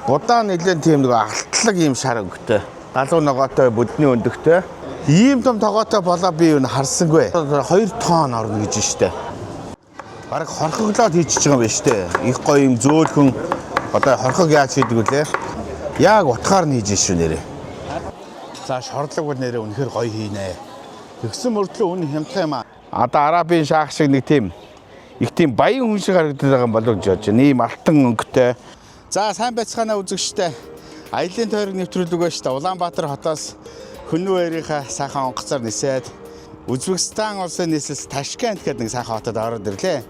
Будаа нэлээд тийм нэг алтлаг юм шар өнгөтэй. Галуу ногоотой бүдний өндөгтэй. Ийм том тогоотой болоо би юу харсангүй. 2 тонн орно гэж штэ. Бараг хорхоглоод хийчихэж байгаа юм байна штэ. Их гоё юм зөөлхөн одоо хорхог яаж хийдэг вүлээ? Яг утгаар нь хийж шүү нэрээ. За шордлог бол нэрээ үнэхээр гоё хийнэ. Тэгсэн мөртлөө үнэ хямдхан юм аа. Одоо арабын шаах шиг нэг тийм их тийм баян хүн шиг харагдаад байгаа юм болов гэж бодож байна. Ийм алтан өнгөтэй. За сайн байцгаана үзэгчтэй. Аялын тойрог нэвтрүүлэг байна шүү дээ. Улаанбаатар хотоос Хүннүвэрийнхаа сайхан онгоцоор нисээд Үзбекистан улсын нийслэл Ташкент гэдэг нэг сайхан хотод ороод ирлээ.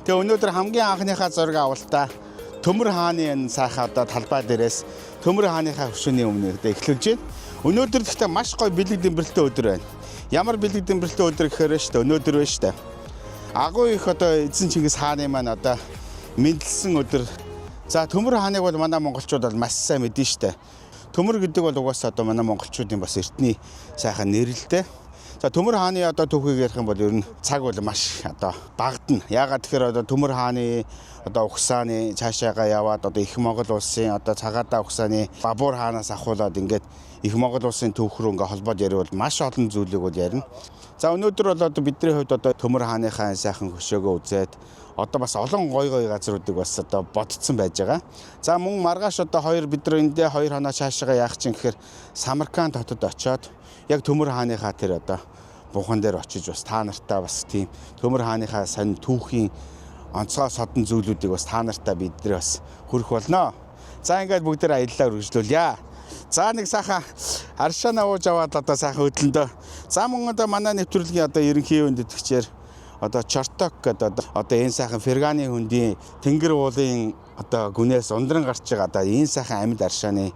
Тэгээ өнөөдөр хамгийн анхныхаа зураг авалтаа Төмөр хааны энэ сайхан одоо талбай дээрээс Төмөр хааныхаа хөшөөний өмнө эхлүүлж байна. Өнөөдөр гэхдээ маш гоё бэлэг дэмбэрэлтэй өдөр байна. Ямар бэлэг дэмбэрэлтэй өдөр гэхээр шүү дээ. Өнөөдөр байна шүү дээ. Агуу их одоо эзэн Чингис хааны маань одоо мэндэлсэн өдөр. За Төмөр хааныг бол манай монголчууд бол маш сайн мэднэ шүү дээ. Төмөр гэдэг бол угаасаа одоо манай монголчуудын бас эртний сайхан нэрэлтэй. За Төмөр хааны одоо түүхийг ярих юм бол ер нь цаг бол маш одоо багдана. Яагаад тэгэхээр одоо Төмөр хааны одоо угсааны цаашаага яваад одоо Их Монгол улсын одоо Цагаатаа угсааны Бабур хаанаас ахуулаад ингээд Их Монгол улсын түүх рүү ингээд холбоод ярил бол маш олон зүйлийг бол ярина. За өнөөдөр бол одоо бидний хувьд одоо Төмөр хааныхаа сайхан хөшөөгөө үзээд одоо бас олон гой газруудыг бас одоо бодцсон байж байгаа. За мөн маргааш одоо бид нар эндээ 2 хоноо цаашаа яах чинь гэхээр Самарканд хотод очиод яг Төмөр хааныхаа тэр одоо бунхан дээр очиж бас та нартай бас тийм Төмөр хааныхаа сонь түүхийн онцгой содон зүйлүүдийг бас та нартай бидний бас хүрэх болно. За ингээд бүгдээр аяллаа үргэлжлүүлье. За нэг сайхан аршаана ууж аваад одоо сайхан хөдлөндөө. За мөн одоо манай нэвтрүүлгийн одоо ерөнхий үндэтгэгчээр одоо Чорток гэдэг одоо энэ сайхан Ферганы хөндийн тэнгэр уулын одоо гүнээс ундран гарч байгаа одоо энэ сайхан амьд аршааны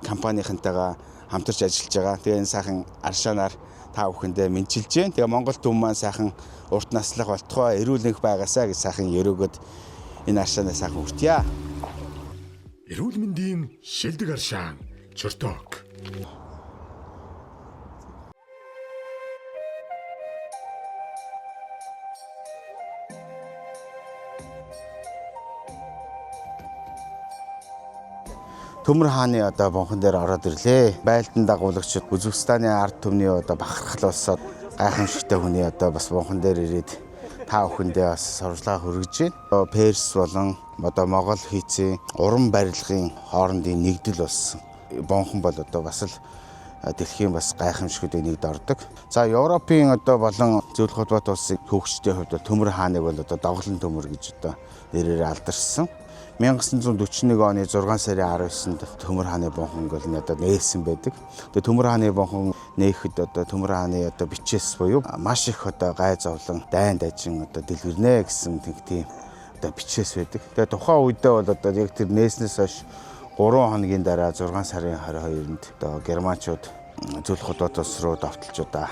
компанийнхантайгаа хамтарч ажиллаж байгаа. Тэгээ энэ сайхан аршаанаар та бүхэндээ мэдчилж байна. Тэгээ Монгол түмэн маань сайхан урт наслах болтгоо эрүүл энх байгаасаа гэж сайхан өрөөгöd энэ аршаанаа сайхан хүртье. Эрүүл мэндийн шилдэг аршаан Чорток. Төмөр хааны одоо бунхан дээр ороод ирлээ. Байлдан дагуулагчид Үзбекистаны ард түмний одоо бахархал болсоод гайхамшигтай хүний одоо бас бунхан дээр ирээд та бүхэндээ бас сурвалжлага хүргэж байна. Перс болон одоо Монгол хийцийн уран барилгын хоорондын нэгдэл болсон. Бунхан бол одоо бас л дэлхийн бас гайхамшигтын нэгд ордог. За Европын одоо болон Зөвлөх Холбоот улсын хөгжтийн хувьд Төмөр хааныг бол одоо доголон төмөр гэж одоо нэрээр алдаршсан. 1941 оны 6 сарын 19-нд Төмөр хааны бунхан гол нь одоо нээсэн байдаг. Тэгээ Төмөр хааны бунхан нээхэд одоо Төмөр хааны одоо бичээс буюу маш их одоо гай зовлон дайн дажин одоо дэлгэрнэ гэсэн тийм одоо бичээс байдаг. Тэгээ тухайн үедээ бол одоо яг тэр нээснээс хойш 3 хоногийн дараа 6 сарын 22-нд одоо германчууд Зөвлөх Холбоот улс руу давталж удаа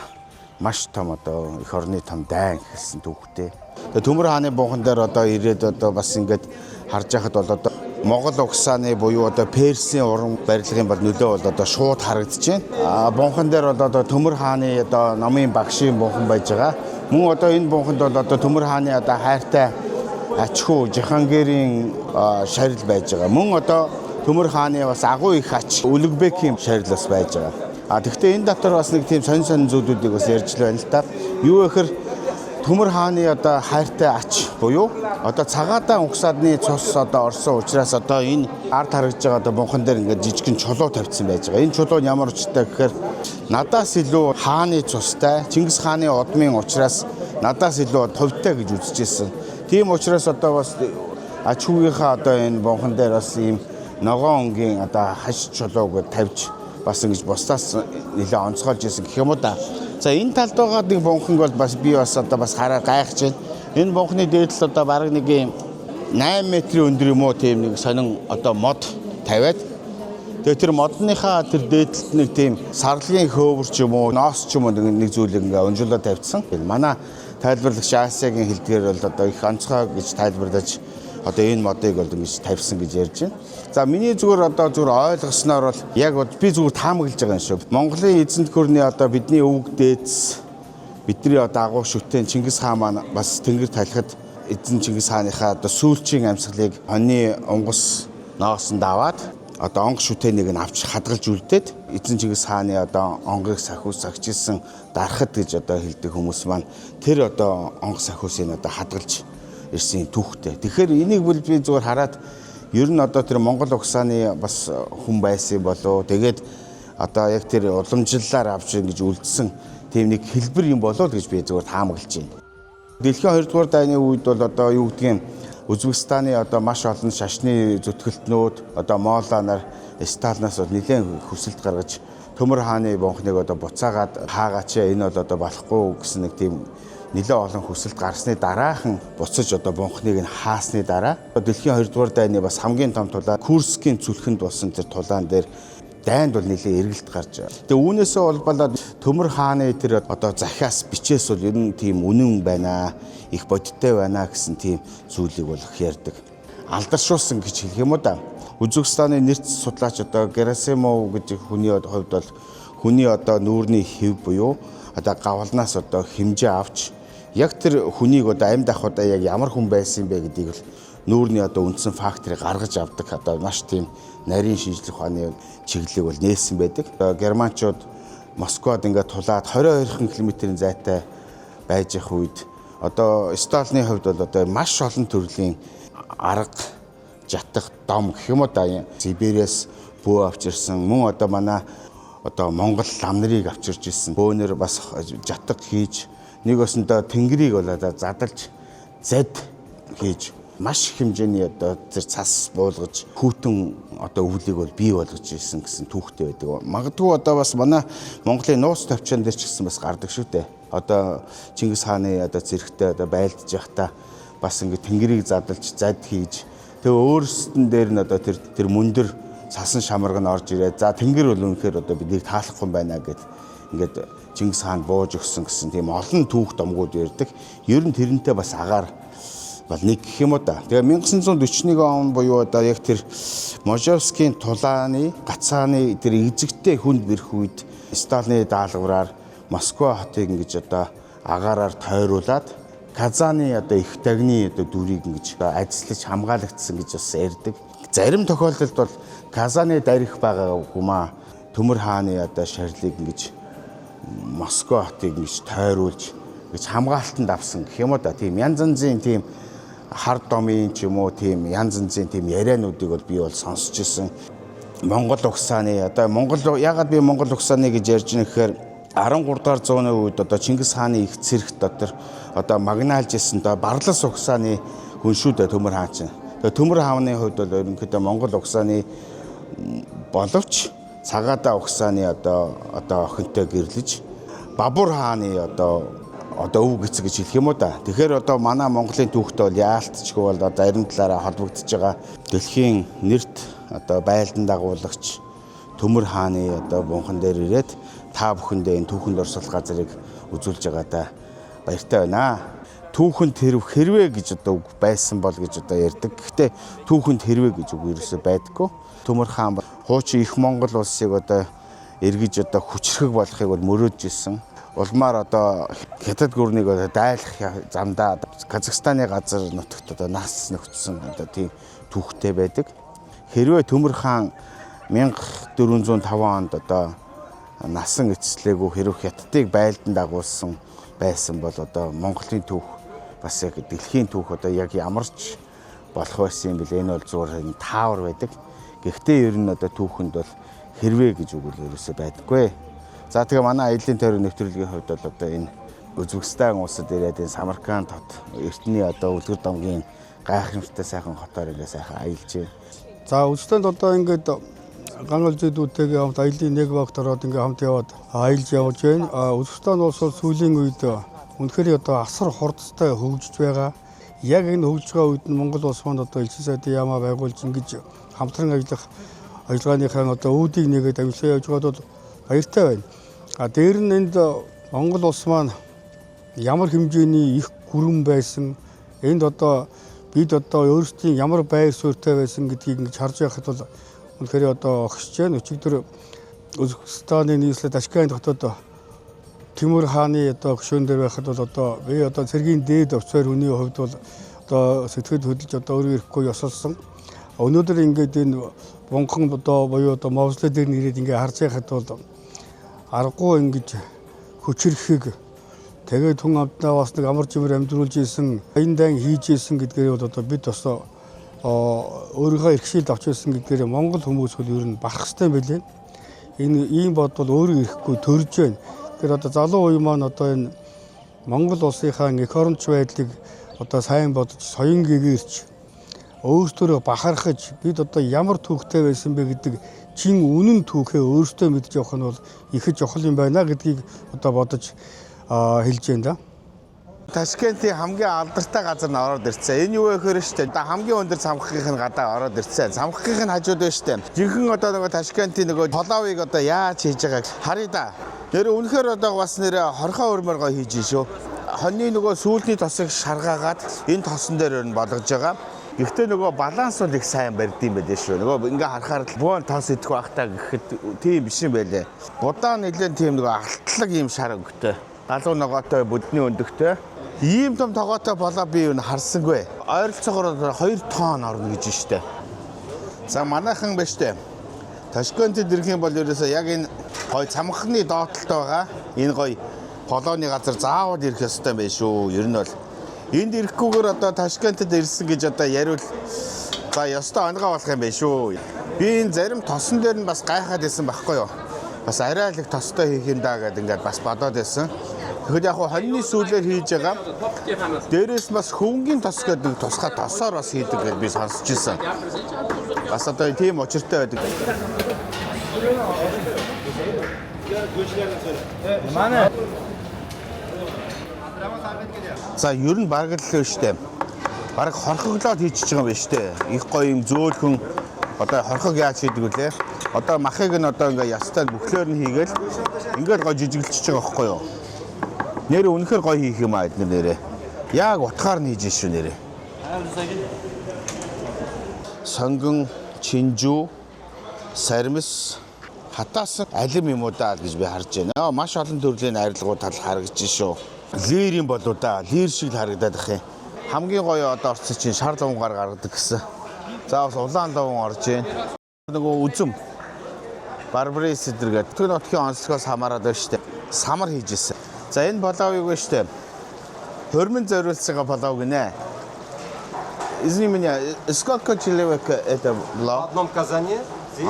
маш том одоо эх орны том дайн эхэлсэн түүхтэй. Тэгээ Төмөр хааны бунхан дээр одоо ирээд одоо бас ингээд харж байхад бол одоо Монгол угсааны буюу одоо Персийн уран барилгын бол нөлөө бол одоо шууд харагдаж байна. Бунхан дээр бол одоо Төмөр хааны одоо номын багшийн бунхан байж байгаа. Мөн одоо энэ бунханд бол одоо Төмөр хааны одоо хайртай ач хүү Жихангирийн шарил байж байгаа. Мөн одоо Төмөр хааны бас агуу их ач Үлэгбекийн шарил бас байж байгаа. Тэгэхдээ энэ дотор бас нэг тийм сонин зүйлүүдийг бас ярьж л байна л та. Юу гэхээр Төмөр хааны одоо хайртай ач буюу одоо Цагаатаа угсаадны цус одоо орсон учраас одоо энэ ард харагдж байгаа одоо бунхан дээр ингээд жижигэн чулуу тавьсан байж байгаа. Энэ чулуу нь ямар учиртай гэхээр надаас илүү хааны цустай, Чингис хааны удмын учраас надаас илүү товтой гэж үзэжсэн. Тийм учраас одоо бас ач хүүгийнхаа одоо энэ бунхан дээр бас ийм ногоон өнгийн одоо хаш чулууг тавьж бас ингэж бусдаас нэлээ онцгойлж ирсэн гэх юм уу да. За энэ талд байгаа нэг бунхан бол бас би бас одоо бас хараа гайхаж байна. Энэ бунханы дээдл одоо бараг нэг 8 метрийн өндөр юм уу тийм нэг сонин одоо мод тавиад тэгээ тэр модныхаа тэр дээдлэлт нэг тийм сарлагын хөөвөр ч юм уу ноос ч юм уу нэг зүйлийг ингээ унжуулаад тавьчихсан. Манай тайлбарлагч Асиагийн хэлдгээр бол одоо их онцгой гэж тайлбарлаж одоо энэ модыг бол ингэж тавьсан гэж ярьж байна. За миний зүгээр ойлгосноор бол яг би зүгээр таамаглаж байгаа юм шүү. Монголын эзэнт гүрний одоо бидний өвөг дээдс бидний одоо агуу шүтэн Чингис хаан маань бас тэнгэр талихад эзэн Чингис хааныхаа одоо сүүлчийн амьсгалыг хоньны онгоц ноосонд аваад одоо онго шүтэнийг нь авч хадгалж үлдээд эзэн Чингис хааны одоо онгыг сахиулсан дарахад гэж одоо хэлдэг хүмүүс маань тэр одоо онго сахиусыг одоо хадгалж ирсэн түүхтэй. Тэгэхээр энийг бол би зүгээр хараад ер нь одоо тэр Монгол угсааны бас хүн байсан болоо. Тэгээд одоо яг тэр уламжлалаар авч ингэж үлдсэн тийм нэг хэлбэр юм болоо л гэж би зүгээр таамаглаж байна. Дэлхийн 2 дугаар дайны үед бол одоо юу гэдгийг Үзбекистаны одоо маш олон шашны зүтгэлтнүүд одоо Моолаа нар Сталинаас бол нэлээд хүсэлт гаргаж Төмөр хааны бунхныг одоо буцаагаад хаагаач энэ бол одоо болохгүй гэсэн нэг тийм нэлээд олон хүсэлт гарсны дараахан буцаж одоо бунхныг нь хаасны дараа Дэлхийн 2 дугаар дайны бас хамгийн том тулаан Курскийн зүлхэнд болсон тэр тулаан дээр дайнд бол нэлээд эргэлт гарч. Тэгээ үүнээсээ болболоод Төмөр хааны тэр одоо захиас бичээс бол ер нь тийм үнэн байна, их бодиттой байна гэсэн тийм зүйлийг бол ярьдаг. Алдаршуулсан гэж хэлэх юм уу да. Үзбекистаны нэрц судлаач одоо Герасимов гэж хүний хувьд бол хүний одоо нүүрний хэв буюу одоо гавлнаас одоо хэмжээ авч яг тэр хүнийг одоо амьд ахудаа яг ямар хүн байсан бэ гэдгийг л нүүрний одоо үндсэн факторыг гаргаж авдаг одоо маш тийм нарийн шинжлэх ухааны чиглэлийг бол нээсэн байдаг. Германчууд Москвад ингээд тулаад 22 км-ийн зайтай байж их үед одоо Сталины хувьд бол одоо маш олон төрлийн арга жатах дом гэх юм уу да Сибириас бөө авчирсан мөн одоо манай одоо Монгол лам нарыг авчирч ирсэн бөөнөр бас жатаг хийж нэг өсөндөө тэнгэрийг бол одоо задалж зэд хийж маш их хэмжээний одоо тэр цас буулгаж хүүтэн одоо өвлийг бол бий болгож ирсэн гэсэн түүхтэй байдаг. Магадгүй одоо бас манай Монголын нууц товчон дээр ч гэсэн бас гардаг шүү дээ. Одоо Чингис хааны одоо зэрэгтэй одоо байлдаж явахдаа бас ингээд тэнгэрийг задалж зад хийж тэгээ өөрсдөн дээр нь одоо тэр мөндөр цасан шамарга нь орж ирээд за тэнгэр бол үнэхээр одоо биднийг таалахгүй байна гэд ингээд Чингис хаан бууж өгсөн гэсэн тийм олон түүх домгууд ярьдаг. Ер нь тэрнтэй бас агаар бол нэг гэх юм уу да. Тэгээ 1941 он буюу одоо яг тэр Можевскийн тулааны гацааны тэр эзэгтэй хүнд бэрх үед Сталины даалгавраар Москва хотыг ингэж одоо агаараар тойруулаад Казаны одоо их тагны одоо дүрийг ингэж ажиллаж хамгаалагдсан гэж бас ярьдаг. Зарим тохиолдолд бол Казаны дарих байгаа хүмаа Төмөр хааны одоо шарлыг ингэж Москва хотыг ингэж тойруулж гэж хамгаалтанд авсан гэх юм уу да. Тийм янз янзын тийм хард домын ч юм уу тийм янз янзын тийм яриануудыг бол би бол сонсч ирсэн. Монгол угсааны одоо ягаад би Монгол угсааны гэж ярьж байгаа гэхээр 13 дугаар зууны үед одоо Чингис хааны их цэрэгт дотор одоо магнаалж исэн одоо барлас угсааны хүн шүү дээ Төмөр хаан чинь. Тэгээ Төмөр хааны хувьд бол ерөнхийдөө Монгол угсааны боловч цагаатаа угсааны одоо охинтой гэрлэж Бабур хааны одоо өв гэцэг гэж хэлэх юм уу да. Тэгэхээр одоо манай Монголын түүхтэй бол яалтчгүй бол зарим талаараа холбогдож байгаа дэлхийн нэрт одоо байлдан дагуулагч Төмөр хааны одоо бунхан дээр ирээд та бүхэндээ энэ түүхэнд орсол газрыг үзүүлж байгаадаа баяртай байна. Түүхэнд хэрвээ гэж одоо үг байсан бол гэж одоо ярьдаг. Гэхдээ түүхэнд хэрвээ гэж үг ерөөсөй байдаггүй. Төмөр хаан хуучин их Монгол улсыг одоо эргэж одоо хүчрхэг болохыг бол мөрөөдж ирсэн. Улмаар одоо хятад гүрнийг одоо дайлах замдаа Казахстаны газар нутагт одоо нас нөхцсөн одоо тийм түүхтэй байдаг. Хэрвээ Төмөр хаан 1405 онд одоо насан эцэслээгүй хэрвээ хятадыг байлдан дагуулсан байсан бол одоо Монголын түүх бас яг дэлхийн түүх одоо яг ямарч болох байсан юм бэл энэ бол зүгээр таавар байдаг. Гэхдээ ер нь одоо түүхэнд бол хэрвээ гэж үг л ерөөсөй байдаггүй. За тэгээ манай аялын тойрог нэвтрүүлгийн хувьд бол одоо энэ Үзбекистан улсад ирээд энэ Самарканд хот эртний одоо үлгэр домгийн гайхамшигтай сайхан хотоор ингээ сайхан аялж байна. За Үзбекистанд одоо ингээд гангал зүйдүүдтэйгээ хамт аялын нэг багт ороод ингээ хамт яваад аялж явж байна. Үзбекистан улс бол сүүлийн үед үнэхээр одоо асар хурдтай хөгжиж байгаа. Яг энэ хөгжиж байгаа үед нь Монгол улс маань одоо элчин сайдын яамаа байгуулж ингэж хамтран ажиллах ажиллагааныхаа одоо үүдийг нэгээд амьсгаа явж байгаад бол баяртай байна. Дээр нь энд Монгол улс маань ямар хэмжээний их гүрэн байсан энд одоо бид одоо өөрсдийн ямар байр суурьтай байсан гэдгийг ингэж харж байхад бол үнэхээр одоо огшиж байна. Өчигдөр Үзбекистаны нийслэл Ташкент хотод Тимүр хааны одоо гишүүн дээр байхад бол одоо би одоо цэргийн дээд офицер хүний хувьд бол одоо сэтгэл хөдлөж одоо өөрөө ирэхгүй ёсолсон. Өнөөдөр ингээд энэ гонхон одоо буюу одоо мовслоо дээр нэрээд ингээ харж байхад бол аргагүй ингэж хүчрэхийг тэгээд хүн амтнаа бас нэг амар жимэр амьдруулж исэн, аян хийж исэн гэдгээр бол одоо бид бас өөрийнхөө эрхшээлд авч ирсэн гэдгээр Монгол хүмүүс бол ер нь барах хэрэгтэй байлээ. Энэ ийм бодвол өөрөө ирэхгүй төрж байна. Тэгэхээр одоо залуу үе маань одоо энэ Монгол улсынхаа эх оронч байдлыг одоо сайн бодож, соён гээгээрч өөрсдөө бахархаж бид одоо ямар түүхтэй байсан бэ гэдэг чин үнэн түүхээ өөрсдөө мэдж явах нь бол их чухал юм байна гэдгийг одоо бодож хэлж байна да. Ташкентийн хамгийн алдартай газар нь ороод ирсэн. Энэ юу вэ гэхээр штэ хамгийн өндөр цамхгийн гадаа ороод ирсэн. Цамхгийн хажууд байна штэ. Жинхэнэ одоо нөгөө Ташкентийн нөгөө Полавыг одоо яаж хийж байгааг харъя да. Нэр үнэхээр одоо бас нэр хорхоо өрмөр гоё хийж шүү. Хоньны нөгөө сүүлний тосыг шаргаагаад энэ тосон дээр нь болгож байгаа. Гэхдээ нөгөө баланс бол их сайн барьдсан байлээ шүү. Нөгөө ингээ харахаар л буун тоос идэх байхтаа гэхэд тийм биш юм байлээ. Будаа нэлээд тийм нөгөө алтлаг юм шар өнгөтэй. Галуу ногоотой бүдний өндөгтэй. Ийм том тогоотой болоо би юу харсангүй. Ойролцоогоор 2 тонн орно гэж штэ. За манайхан ба штэ. Ташкентэд ирэх юм бол ерөөсөө яг энэ гой цамхны доотлолтой байгаа. Энэ гой полооны газар заавал ирэх ёстой байх шүү. Ер нь бол энд ирэхгүйгээр одоо Ташкентэд ирсэн гэж одоо яриул за ёстой онгоо болох юм байх шүү. Би энэ зарим тосон дээр нь бас гайхаад исэн байхгүй юу? Бас арай л их тостой хийх юм даа гэдэг ингээд бас бодоод байсан. Тэгэхэд яг хоньны сүүлээр хийж байгаа. Дээрээс бас хөвнгийн тос гэдэг тусгай тосоор бас хийдэг гэж би сонсч ирсэн. Бас одоо тийм учиртай байдаг. За ер нь бараг л л штэ. Бараг хорхоглоод хийчихэж байгаа юм байна штэ. Их гоё юм зөөлхөн одоо хорхог яаж хийдэг вүлээ? Одоо махыг нь одоо ингээ ястаа бүхлөөр нь хийгээл ингээл гоё жижиглчихэж байгаа байхгүй юу? Нэр үнэхээр гоё хийх юм аа эдгээр нэрээ. Яг утгаар нь хийж шүү нэрээ. Сонгон, чинжүү, сармис, хатаасан алим юм уу даа гэж би харж байна. Маш олон төрлийн арилгууд тал харагдаж шүү. Лир юм болоо да. Лир шиг харагдаад ах юм. Хамгийн гоё одоо орцсон чинь шар лавгаар гаргадаг гэсэн. За бас улаан лавн орж байна. Нөгөө үзэм барбарис эдэргээд тэр нутгийн онцлогоос хамаарад байна штэ. Самар хийж ирсэн. За энэ полавыг байна штэ. Хормон зориулсан полав гинэ. Извини меня, сколько человек это было? В одном казане здесь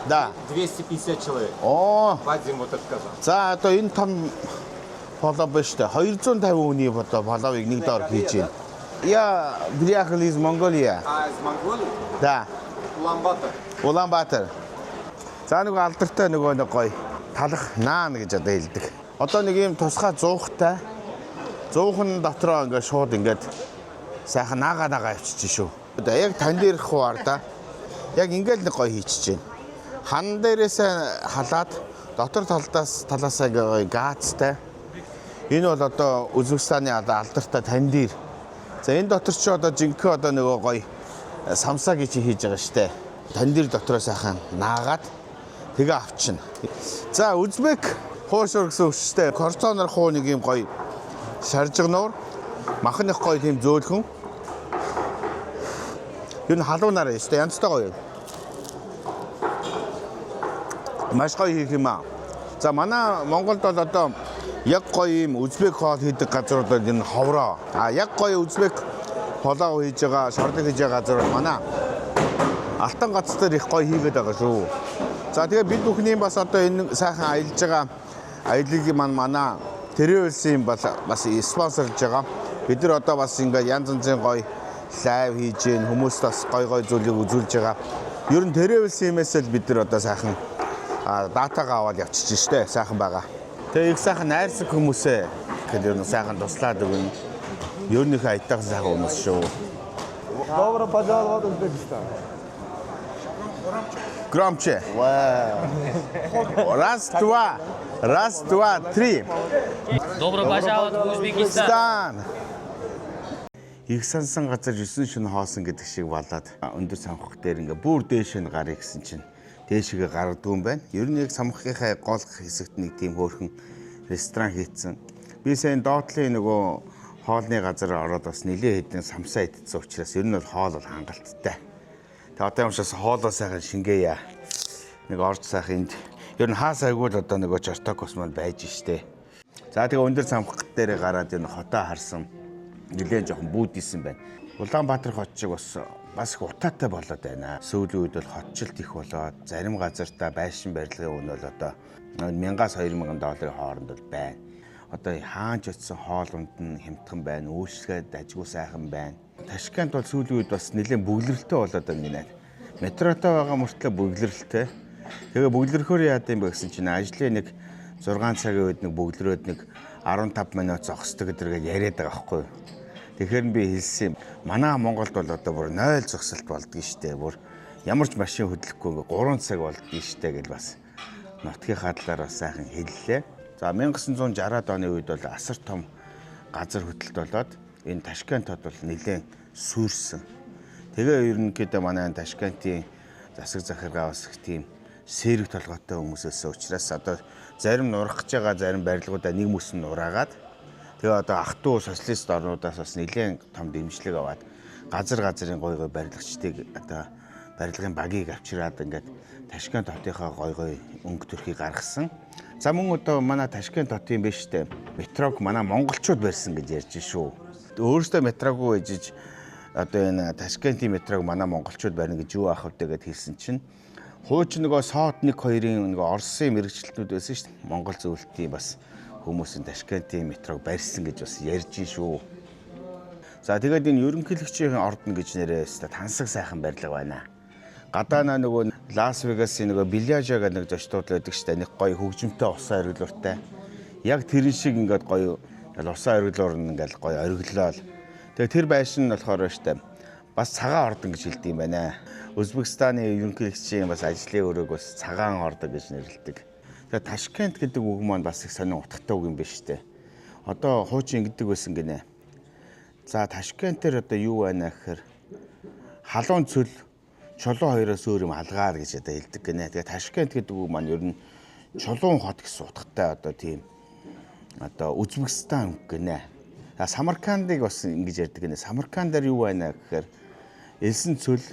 Да. 250 человек. Оо. Вадим вот этот казан. За одоо энэ том полав байна штэ. 250 хүний полавыг нэг доор хийж байна. Я приехал из Монголии. А из Монголии? Да. Улан-Батор. Улаанбаатар. За нөгөө алдартай нөгөө нэг гоё талах наан гэж одоо хэлдэг. Одоо нэг юм тусгай зуухтай. Зуухан дотроо ингээд шууд ингээд сайхан наагаа авчиж шүү. Одоо яг тань дээр их хууар да. Яг ингээд нэг гоё хийчихэж байна. Хан дээрээсээ халаад дотор талаасаа гоё гаацтай. Энэ бол одоо Үзбекистаны алдартай тандир. За энэ дотор ч одоо жинхэнэ одоо нөгөө гоё самсаа гэж хийж байгаа штэ. Тандир дотроо сайхан наагаад тэгээ авчна. За Үзбек хуушур гэсэн үг штэ. Корцонор хуу нэг юм гоё шаржигнуур махан их гоё тийм зөөлхөн. Юу н халуунаар штэ. Янзтай гоё. Маш гоё хийх юм аа. За манай Монголд бол одоо яг гоё юм Үзбек хоол хийдэг газрууд бол энэ ховроо. А яг гоё Үзбек полав хийж байгаа, шорлог хийж байгаа газар бол манай Алтан гац дээр их гоё хийгээд байгаа шүү. За тэгээ бид бүхний бас одоо энэ сайхан аялж байгаа аяллыг манай Тэрүүлсэн бас спонсорлж байгаа. Бид нар одоо бас ингээд янз янзын гоё лайв хийж гин хүмүүст бас гоё зүйлийг үзүүлж байгаа. Ер нь Тэрүүлсэн юмээс л бид нар одоо сайхан датагаа аваад явчих штэ сайхан байгаа. Тэгээ их сайхан найрсаг хүмүүсээ гэхээр ер нь сайхан туслаад өгнө. Ер нь их аятайхан сайхан хүмүүс шүү. Добро пожаловать в Узбекистан. Громче. Раз, два, три. Добро пожаловать в Узбекистан. Их сансан газар 9 шөнө хоосон гэдэг шиг болоод өндөр самхах дээр ингээ бүр дээш нь гарыг гэсэн чинь дээшгээ гаргадаг юм байна. Ер нь яг самхахынхаа гол хэсэгт нэг тийм хөөрхөн ресторан хийцэн. Би сайн доотлын нөгөө хоолны газар ороод бас нэлээд хэдэн самсаа идсэн учраас ер нь бол хоол бол хангалттай. Тэг одоо юм шээс хоолоо сайхан шингээе. Нэг орж сайхан энд ер нь хаасайгүй л одоо нөгөө Жортокос маань байж штэ. За тэгээ өндөр цамхаг дээр гараад энэ хотоо харсан. Нилээн жоохон бүүдийсэн байна. Улаанбаатар хот шиг бас их утаатай болоод байна. Сүүлийн үед бол хотчлт их болоод зарим газартаа байшин барилгын үн бол одоо 1000-2000 долларын хооронд бол байна. Одоо хаанч очсон хоолунд нь хямдхан байна. Үйлчлэгээд ажгүй сайхан байна. Ташкент бол сүүлийн үед бас нэлээд бүглэрэлтэй болоод байна гинэ. Метротой байгаа мөртлөө бүглэрэлтэй. Тэгээ бүглэрхөөр яад юм бэ гэсэн чинь ажлын нэг 6 цагийн үед нэг бүглэрөөд нэг 15 минут зогсдог гэдэргээд яриад байгаа байхгүй юу. Тэгэхээр би хэлсэн юм. Манай Монголд бол одоо бүр 0 зогсолт болдгоо штэ. Бүр ямар ч машин хөдлөхгүй 3 цаг болдгоо штэ гэж бас нутгийн талаар бас сайхан хэллээ. За 1960-аад оны үед бол асар том газар хөдлөлт болоод энэ Ташкент хот бол нэлээд сүрсэн. Тэгээ ерөнхийдөө манай Ташкентийн засаг захиргаа бас их тийм сэрэг толгойтой хүмүүсээс учраас одоо зарим нурах гэж байгаа зарим барилгуудаа нэг мөс нь нураагаад тэгээ одоо ах トゥ социалист орнуудаас бас нэлээд том дэмжлэг аваад газрын гой барилгачдыг одоо барилгын багийг авчираад ингээд Ташкент хотынхаа гой өнгө төрхийг гаргасан. За мөн одоо манай Ташкент хотын биш үү метрог манай монголчууд барьсан гэж ярьж шүү. Өөрөөсөө метрогоо ээжиж одоо энэ Ташкентийн метрог манай монголчууд барина гэж юу аах вэ гэд хэлсэн чинь хууч нөгөө сот 1-2-ын нөгөө Оросын мэрэгчлэлтүүд байсан шүү дээ. Монгол зөвлөлтийн бас хүмүүсийн Ташкентийн метрог барьсан гэж бас ярьж шүү. За тэгээд энэ ерөнхийлөгчийн ордон гэж нэрээс тансаг сайхан барилга байна. Гадаана нөгөө Лас Вегасын нөгөө Билляжа гэдэг нэг зочдууд байдаг шүү дээ. Нэг гоё хөгжимтэй усан ориглууртай. Яг тэрэн шиг ингээд гоё усан ориглуур нь ингээд гоё ориглол. Тэгээд тэр байшин нь болохоор шүү дээ. Бас цагаан ордон гэж хэлдэг юм байна. Узбекистаны ерөнхийлөгчийн бас ажлын өрөөг бас цагаан ордон гэж нэрлэдэг. Тэгээд Ташкент гэдэг үг маань бас их сонин утгатай үг юм байна шүү дээ. Одоо хуучин ингэдэг байсан гинэ. За Ташкентээр одоо юу байна гэхээр халуун цөл чулуун хоёроос өөр юм алгаар гэж одоо хэлдэг гинэ. Тэгээд Ташкент гэдэг үг маань ер нь чулуун хот гэсэн утгатай одоо тийм одоо Узбекистан үг гинэ. Самаркандыг бас ингэж ярьдаг гинэ. Самаркандаар юу байна гэхээр элсэн цөл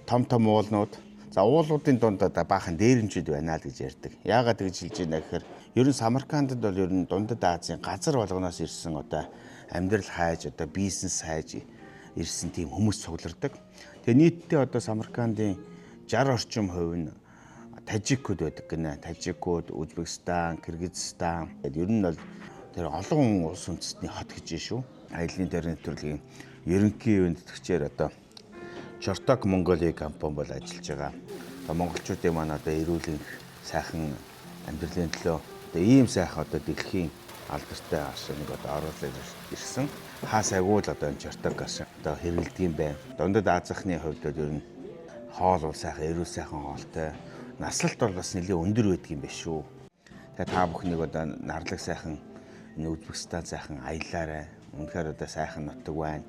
том уулнууд. За уулуудын дунд одоо баахан дээрэмчүүд байна л гэж ярьдаг. Яагаад гэж хэлж байна гэхээр ер нь Самаркандд бол ер нь Дундад Азийн газар болгоноос ирсэн одоо амьдрал хайж одоо бизнес хайж ирсэн тийм хүмүүс цуглардаг. Тэгээ нийтдээ одоо Самаркандын 60 орчим хувь нь тажикууд байдаг гинэ. Тажикууд, Узбекистан, Кыргызстан гэдэг ер нь бол тэр олон улс үндэстний хот гэж шүү. Аяллаа дээрний төрлийн ерөнхий үндэтгэгчээр одоо Жорток Монголын компани бол ажиллаж байгаа. Одоо монголчуудын маань одоо эрүүлийн сайхан амьдралын төлөө одоо ийм сайхан одоо дэлхийн алдартай ашиг одоо оруулаад ирсэн. Хаасайгүй л одоо энэ Жорток ашиг одоо хэрэгэлдэг юм байна. Дундад Азийнхны хувьд бол ер нь хоол бол сайхан, эрүүл сайхан хоолтой. Наслалт бол бас нэлээд өндөр байдаг юм байна шүү. Тэгээ та бүхнийг одоо нарлаг сайхан энэ Узбекистан сайхан аяллаарай. Үнэхээр одоо сайхан нутаг байна.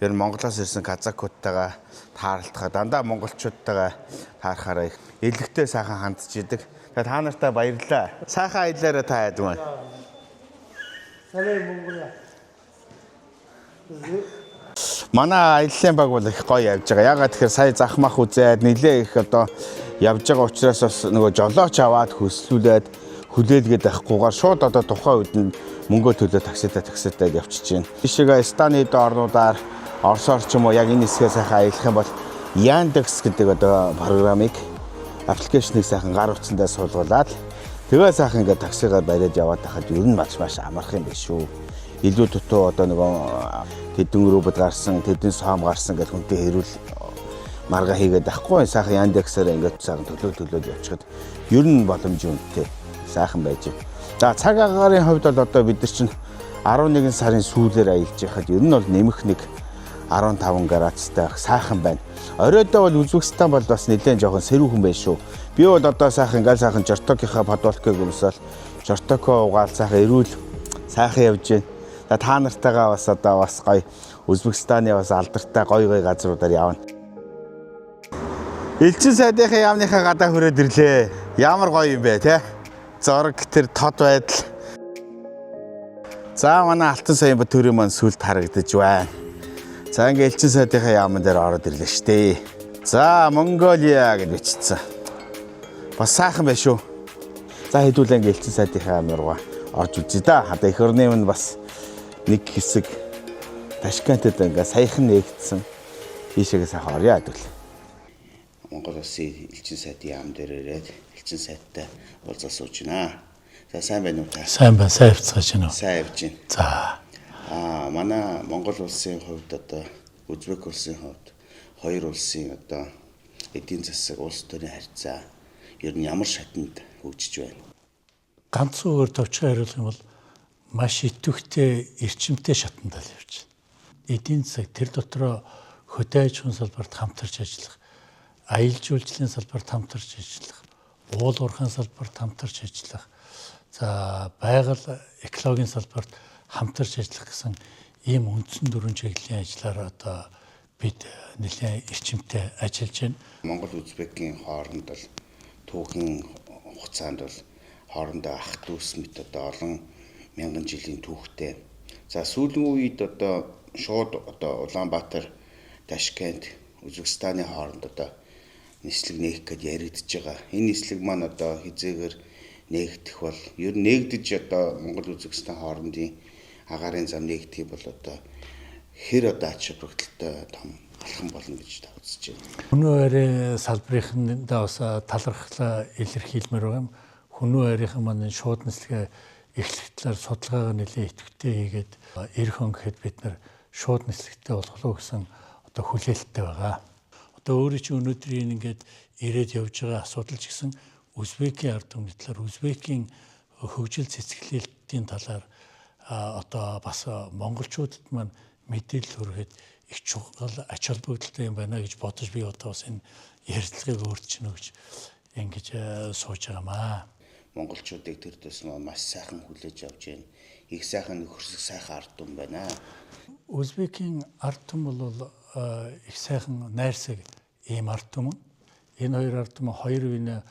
Ер нь Монголоос ирсэн казакуудтайгаа таарлахаа дандаа монголчуудтайгаа таарахаараа их элэгтэй сайхан хандж идэг. Тэгээд та нартай баярлалаа. Сайхан аяллаараа та яад маа. Манай аяллаа баг бол их гоё явж байгаа. Ягаад тэгэхээр сая захмах үзээд нилээ их одоо явж байгаа учраас бас нөгөө жолооч аваад хөслүүлээд хүлээлгээд авахгүйгээр шууд одоо тухайн үед нь мөнгө төлөө такситаа явчихж байна. Тийшээ Станы орнуудаар Оросоор ч юм уу яг энэ хэсгээ сайхан аялах юм бол Яндекс гэдэг одоо програмыг аппликейшнийг сайхан гар утсандаа суулгуулад тэгээ сайхан ингээд таксигаар бариад яваад тахад ер нь маш амарх юм биш шүү. Илүү дутуу одоо нөгөө тэдэн рүүбэд гарсан, тэдэн сом гарсан гэх хүнтэй хэрүүл марга хийгээд ахгүй сайхан Яндексээр ингээд сайхан төлөөд явчихад ер нь боломж үнэтэй сайхан байж. За цаг агарын хувьд бол одоо бид нар чинь 11 сарын сүүлээр аялж байхад ер нь бол нэмэх нэг 15 градустай сайхан байна. Оройдоо бол Узбекистан бол бас нэлээд жоохон сэрүүхэн байна шүү. Би бол одоо сайхан Жортокийнхаа подвалкыг өмсөөл Жортоко угаал сайхан эрүүл сайхан явж байна. За та нартайгаа бас одоо бас гоё Узбекистаны бас алдартай гоё газруудаар явна. Элчин сайдынхаа яамныхаа гадаа хүрээд ирлээ. Ямар гоё юм бэ те? Зорг тэр тод байдал. За манай Алтан Саяхан Батөрийн маань сүлд харагдаж байна. За ингээ элчин сайдынхаа яамн дээр ороод ирлээ штэ. За Монголиа гэж бичсэн. Бас сайхан байна шүү. За хэдүүлэн гэлцэн сайдынхаа амиргаа орж үзье да. Одоо эх орны өмнө бас нэг хэсэг Ташкентад ингээ саяхан нээгдсэн. Ийшээгээ сайхан орё хэдүүл. Монгол улсын элчин сайдын яам дээр ирээд элчин сайдтай уулзаж сууж байна. За сайн байна уу та? Сайн байна, сайн хвцгааж байна уу? Сайн явж байна. За. Манай Монгол улсын хувьд одоо Узбек улсын хувьд хоёр улсын одоо эдийн засаг улс төрийн харьцаа ер нь ямар шатнд хөгжиж байна? Ганц өөр товчхон хариулах юм бол маш идэвхтэй эрчимтэй шатандаа л явж байна. Эдийн засаг тэр дотроо хөдөө аж ахуйн салбарт хамтарч ажиллах, аялал жуулчлалын салбарт хамтарч ажиллах, уул уурхайн салбарт хамтарч ажиллах, за байгаль экологийн салбарт хамтарч ажиллах гэсэн ийм үндсэн дөрвөн чиглэлийн ажлаар одоо бид нэлээд эрчимтэй ажиллаж байна. Монгол Узбекийн хооронд бол түүхэн хугацаанд бол хоорондоо ах дүүс мэт одоо олон мянган жилийн түүхтэй. За сүүлийн үед одоо шууд одоо Улаанбаатар, Ташкент, Үзбекистаны хооронд одоо нислэг нээх гэж яригдж байгаа. Энэ нислэг маань одоо хизээгээр нээгдэх бол ер нь нээгдэж одоо Монгол Үзбекистан хоорондын агаарын зам нээгдэх бол одоо хэр одоо ач холбогдолтой том алхам болно гэж тооцож байна. Хүнөө арийн салбарынхаа бас талархлаа илэрхийлмээр байгаа юм. Хүнөө арийнхан маань шууд нислэгээ эхлэх талаар судалгаагаа нэлээд идэвхтэй хийгээд эх он гэхэд бид нар шууд нислэгтэй болох уу гэсэн одоо хүлээлттэй байгаа. Одоо өөрөө чи өнөөдрийн ингээд ирээд явж байгаа асуудал ч гэсэн Узбекийн ард түмний талаар Узбекийн хөгжил цэцгэлэлтийн талаар одоо бас монголчуудад маань мэдээлэл хүргээд их чухал ач холбогдолтой юм байна гэж бодож би одоо бас энэ ярилцлагыг өөрчнө гэж ингэж сууж байгаамаа. Монголчуудыг тэр төсмөө маш сайхан хүлээж авч байна. Их сайхан нөхөрсөг сайхан ард түмэн байна. Узбекийн ард түмэн бол их сайхан найрсаг ийм ард түмэн. Энэ хоёр ард түмэн хоёр үеийн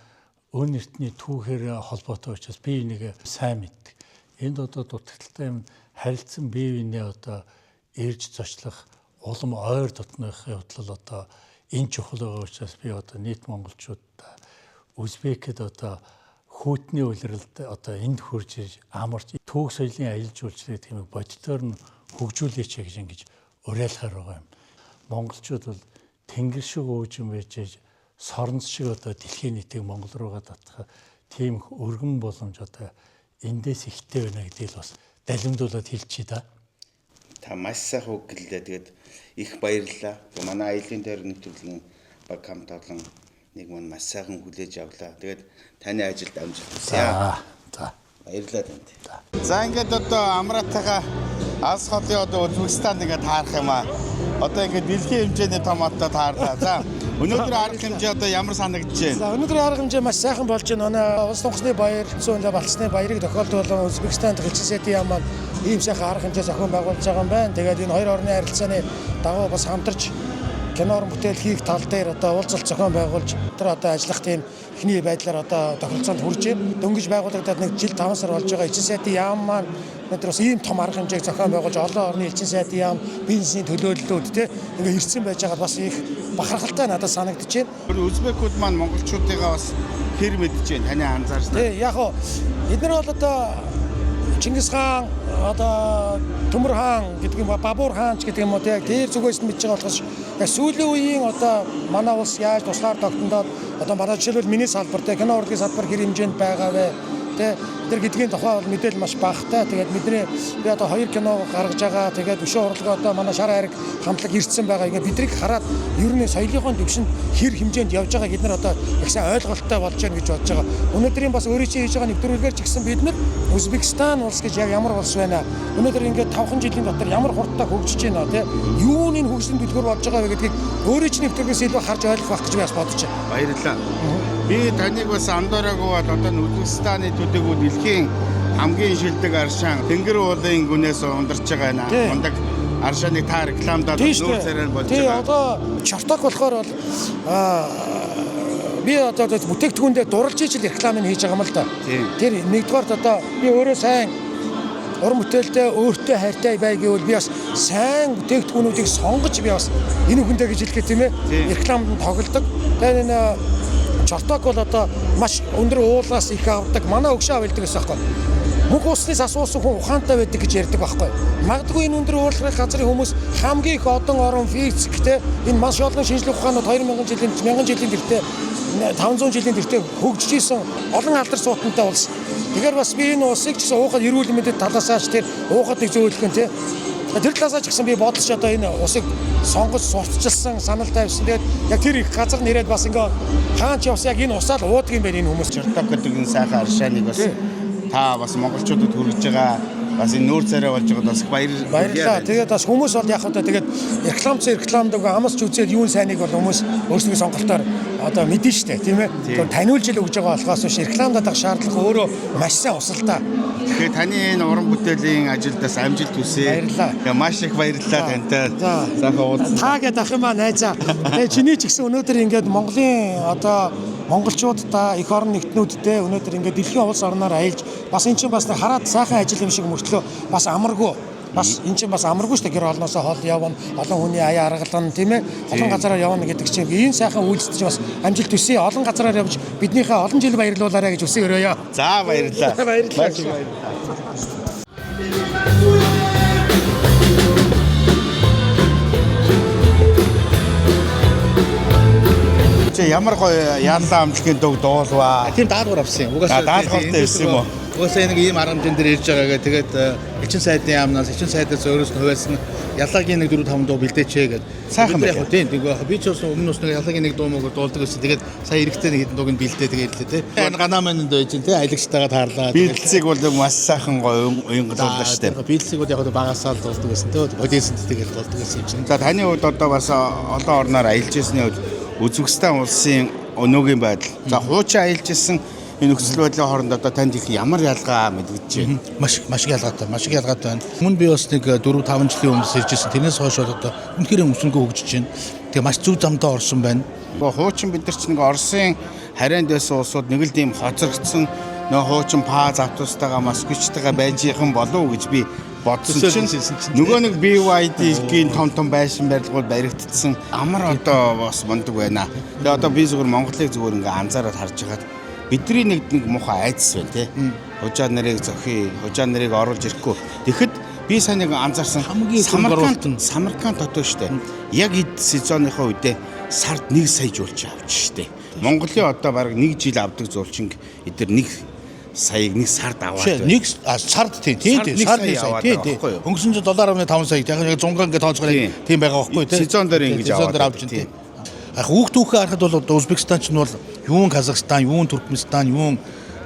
өн эртний түүхээр холбоотой учраас бие биенийг сайн мэддэг. Энд одоо дутагдaltaй юм харилцан бие биенээ одоо ирж зочлох улам ойр дотнохын явдал одоо энэ чухал байгаа учраас би одоо нийт монголчуудаа Узбекэд одоо хүүтний улиралд одоо энд хурж амарч түүх соёлын аялал жуулчлалыг тийм бодитоор нь хөгжүүлээч гэж ингэж уриалахаар байгаа юм. Монголчууд бол тэнгэр шиг өөжин байж сорнц шиг одоо дэлхийн нийтийг Монгол руугаа татах тийм өргөн боломж одоо эндээс ихтэй байна гэдгийг бас далимдуулаад хэлчихье да. Та маш сайхан үг гэлээ. Тэгээд их баярлалаа. Манай аялын дээр нэвтрүүлгийн баг хамт олон нэг маань маш сайхан хүлээж авлаа. Тэгээд таны ажилд амжилт хүсье. За. Баярлалаа танд. За ингээд одоо Амратайгаа алс хотын одоо Узбекистан ингээд таарах юм аа. Одоо ингээд дэлхийн хэмжээний том одоо таарлаа. За өнөөдөр арга хэмжээ одоо ямар санагдаж байна? За өнөөдрийн арга хэмжээ маш сайхан болж байна. Манай улс тонхны баяр, зүүнлэ балцсны баярыг тохиолдуулан Узбекистанд элчин сайдын яам маань ийм сайхан арга хэмжээ зохион байгуулж байгаа юм байна. Тэгээд энэ хоёр орны харилцааны дагуу бас хамтарч кинор бүтээл хийх тал дээр одоо уулзалт зохион байгуулж тэр одоо ажиллах тийм эхний байдлаар одоо тохиролцоонд хүрж байна. Дөнгөж байгуулагдаад нэг жил 5 сар болж байгаа элчин сайдын яам маань өнөөдөр бас ийм том арга хэмжээг зохион байгуулж олон орны элчин сайдын яам бизнесийн төлөөллүүд те ингээ ирсэн байж байгаа бас их бахархалтай надад санагдаж байна. Узбекууд маань монголчуудыгаа бас хэр мэдж байна таны анзаарсан. Тий яг хоо эдгээр бол одоо Чингис хаан одоо Төмөр хаан гэдэг юм ба Бабур хаан ч гэдэг юм уу яг тэр зүгээс нь мэдж байгаа болохоос яг сүүлийн үеийн одоо манай улс яаж туслахаар тогтнодод одоо манай жишээлбэл миний салбар те кино урлагийн салбар хэр хэмжээнд байгаа вэ те тэр гэдгийн тухай бол мэдээлэл маш багатай. Тэгээд бидний би одоо 2 кино гаргаж байгаа. Тэгээд өшөө урлагаа одоо манай шар хайраг хамтлаг ирсэн байгаа. Ингээ бидрийг хараад ер нь соёлынхон төвшөнд хэр хэмжээнд явж байгааг бид нар одоо их сайн ойлголттой болж байна гэж бодож байгаа. Өнөөдрийн бас өөрийн хийж байгаа нэвтрүүлгээр ч гэсэн бид нар Узбекистан улс гэж яг ямар улс байна. Өнөөдөр ингээ 5 жилийн дотор ямар хурдтай хөгжиж байна те. Юуны хөгжлийн дэлгүүр болж байгаа вэ гэдгийг өөрийн чинь нэвтрүүлгээс илүү харж ойлгох байх гэж би бас бодож байна. Баярлалаа. Би таныг бас андуураагүй бол одоо Узбекистаны төдийгүй дэлхийн хамгийн шилдэг аршаан тэнгэр уулын гүнээс ундарч байгаа наа. Ундаг аршааныг та рекламдаад нүүр царай болж байгаа. Тий одоо чорток болохоор бол би одоо бүтээгдэхүүндээ дурлж ижил рекламыг хийж байгаа юм л да. Тэр нэгдүгээр одоо би өөрөө сайн уран бүтээлтэй өөртөө хайртай бай гэвэл би бас сайн бүтээгдэхүүнүүдийг сонгож би бас энэ үгэндээ гэж хэлэхэд тийм ээ рекламад тоглодог. Тэгээд энэ Чорток бол одоо маш өндөр уулаас их авдаг. Манай өгшөө авилдаг гэсэн байхгүй. Мөнх уснаас асуусан хүн ухаантай байдаг гэж ярьдаг байхгүй. Магадгүй энэ өндөр уулын газрын хүмүүс хамгийн их одон орон физиктэй энэ маш олон шинжлэх ухаанууд 2000 жилийн 1000 жилийн тэртээ 500 жилийн тэртээ хөгжиж исэн олон алдар суутантай болсон. Тэгэхээр бас би энэ усыг ч гэсэн уухад эрүүл мэндэд талаасаач тэр уухад нэг зөөлөх нь тий. Тэр талаасаа ч гэсэн би бодолч одоо энэ усыг сонгож сурталчилсан, санал тавьсан. Тэгээд яг тэр их газар нэрээд бас ингээ хаач явс яг энэ усаад уудаг юм байна энэ хүмүүс. Чорток гэдэг энэ сайхан аршааныг бас та бас монголчуудад хүргэж байгаа бас энэ нүүр царай болж байгаад бас баярлалаа. Тэгээд бас хүмүүс бол яг одоо тэгээд рекламдаг амсч үзээд юун сайныг бол хүмүүс өөрсдөө сонголтоор одоо мэдэн штэ тийм ээ. Тэгээд таниулж л өгж байгаа болохоос биш рекламдаад авах шаардлага өөрөө маш сайн усалдаа. Тэгэхээр таны энэ уран бүтээлийн ажилдаас амжилт хүсье. Баярлалаа. Маш их баярлалаа тантай. Сайхан уулзсан. Та гэдэг ах юм аа найзаа. Тэгээд чиний ч гэсэн өнөөдөр ингээд Монголын одоо монголчуудаа эх орон нэгтнүүдтэй өнөөдөр ингээд дэлхийн улс орноор аялж бас эн чинь бас хараад сайхан ажил юм шиг мөртлөө бас амаргүй бас эн чинь бас амаргүй шүү дээ гэр олноосоо хол явна олон хүний аяа аргална тийм ээ олон газараар явна гэдэг чинь энэ сайхан үйлдэл чинь бас амжилт хүсье олон газараар явж биднийхээ олон жил баярлуулаарай гэж хүсье өрөөё. За баярлалаа. Баярлалаа. Ямар гоё яалаа амжилтын дөг дуулваа. Тийм даалгавар авсан юм. Угаасаа даалгавартай ирсэн юм уу? Угаасаа нэг ийм арга хэмжээнд ирж байгаагаа тэгээд эчин сайдын яамнаас эчин сайдаас өөрөөс нь хуваалсан ялагийн нэг 4 5 дуу бэлдээчээ гэдэг. Сайхан байх. Тийм би ч бас өмнө нь нэг ялагийн нэг дуу мөг дуулдаг гэсэн. Тэгээд сая эрэхтэй нэг хэдэн дууг нь бэлдээ тэгээд лээ тий. Энэ ганаа манд байж тий аялагчтайгаа таарлаа. Бэлдсийг бол маш сайхан гоё уянгалууллаа шүү дээ. Бэлдсийг бол яг багасаа л дуулдаг гэсэн тий. Бодисэнд тэгээд дуулдаг гэсэн юм чинь. За таны хувьд одоо бас олон орноор аялж ирсний хувьд Үзбекистан улсын өнөөгийн байдал. За хуучин аялж ирсэн энэ нөхцөл байдлын хооронд одоо танд их ямар ялгаа мэдэгдэж байна? Маш их ялгаатай байна. Өмнө би бас нэг 4 5 жилийн өмнөөс ирж ирсэн. Тэрнээс хойш одоо үнэхээр өсөнгөө хөгжиж байна. Тэгээ маш зөв замдаа орсон байна. Хуучин бид нар ч нэг Оросын харайнд байсан улсууд нэг л тийм хоцрогдсон нөө хуучин паз автобустайгаа москвичтайгаа байжийнхан болов уу гэж би бодсон чинь нөгөө нэг BYD-гийн том байшин барилгууд баригдсан амар одоо бас мундаг байна. Тэгээ одоо би зүгээр Монголыг зүгээр ингээ анзаараад харж байгаад бидний нэг муухай айдас байна тий. Хужаа нарыг зохиё, хужаа нарыг оруулж ирэхгүй. Тэгэхэд би сайн нэг анзаарсан хамгийн Самарканд одоо штэ. Яг эд сезоныхоо үедээ сард 1 сая жуулч авч штэ. Монголын одоо баг 1 жил авдаг зуулчинг эдгээр 1 саяг 1 сард аваад байна. Нэг сард тийм сард 1 сая тийм. Өнгөрсөн жил $7.5 сая. Яг зунгаан ингээд тооцоогоо тийм байгаа байхгүй тийм. Сезон дээр ингэж аваад авч тийм. Хүүхд түүхээ харахад бол Узбекистан ч нь бол юун Казахстан, юун Туркменстан, юун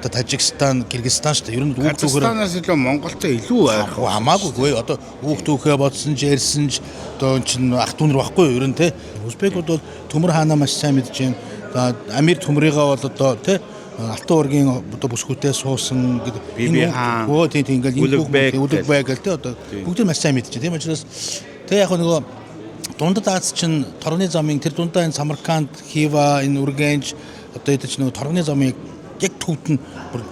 Тажикстан, Кыргызстан шүү дээ. Ер нь хүүхд түүхээр Казахстанаас илүү Монголтой илүү ойрхон хамаагүй. Одоо хүүхд түүхээ бодсон ч ярьсан ч одоо чинь ах дүү нар байхгүй ер нь те. Узбекууд бол төмөр хаанаа маш сайн мэдж байна. Амир төмрийгаа бол одоо те Алтан ургийн одоо бүсгүүтэй суусан гэдэг Биби хаан. Тийм ингээл үлэг байгаад те одоо бүгд маш сайн мэдж байна. Тийм учраас те яг нөгөө Дундад Аз чинь торгоны замын тэр дундаа энэ Самарканд, Хива, энэ Үргэнж одоо эд чинь нөгөө торгоны замын яг төвд нь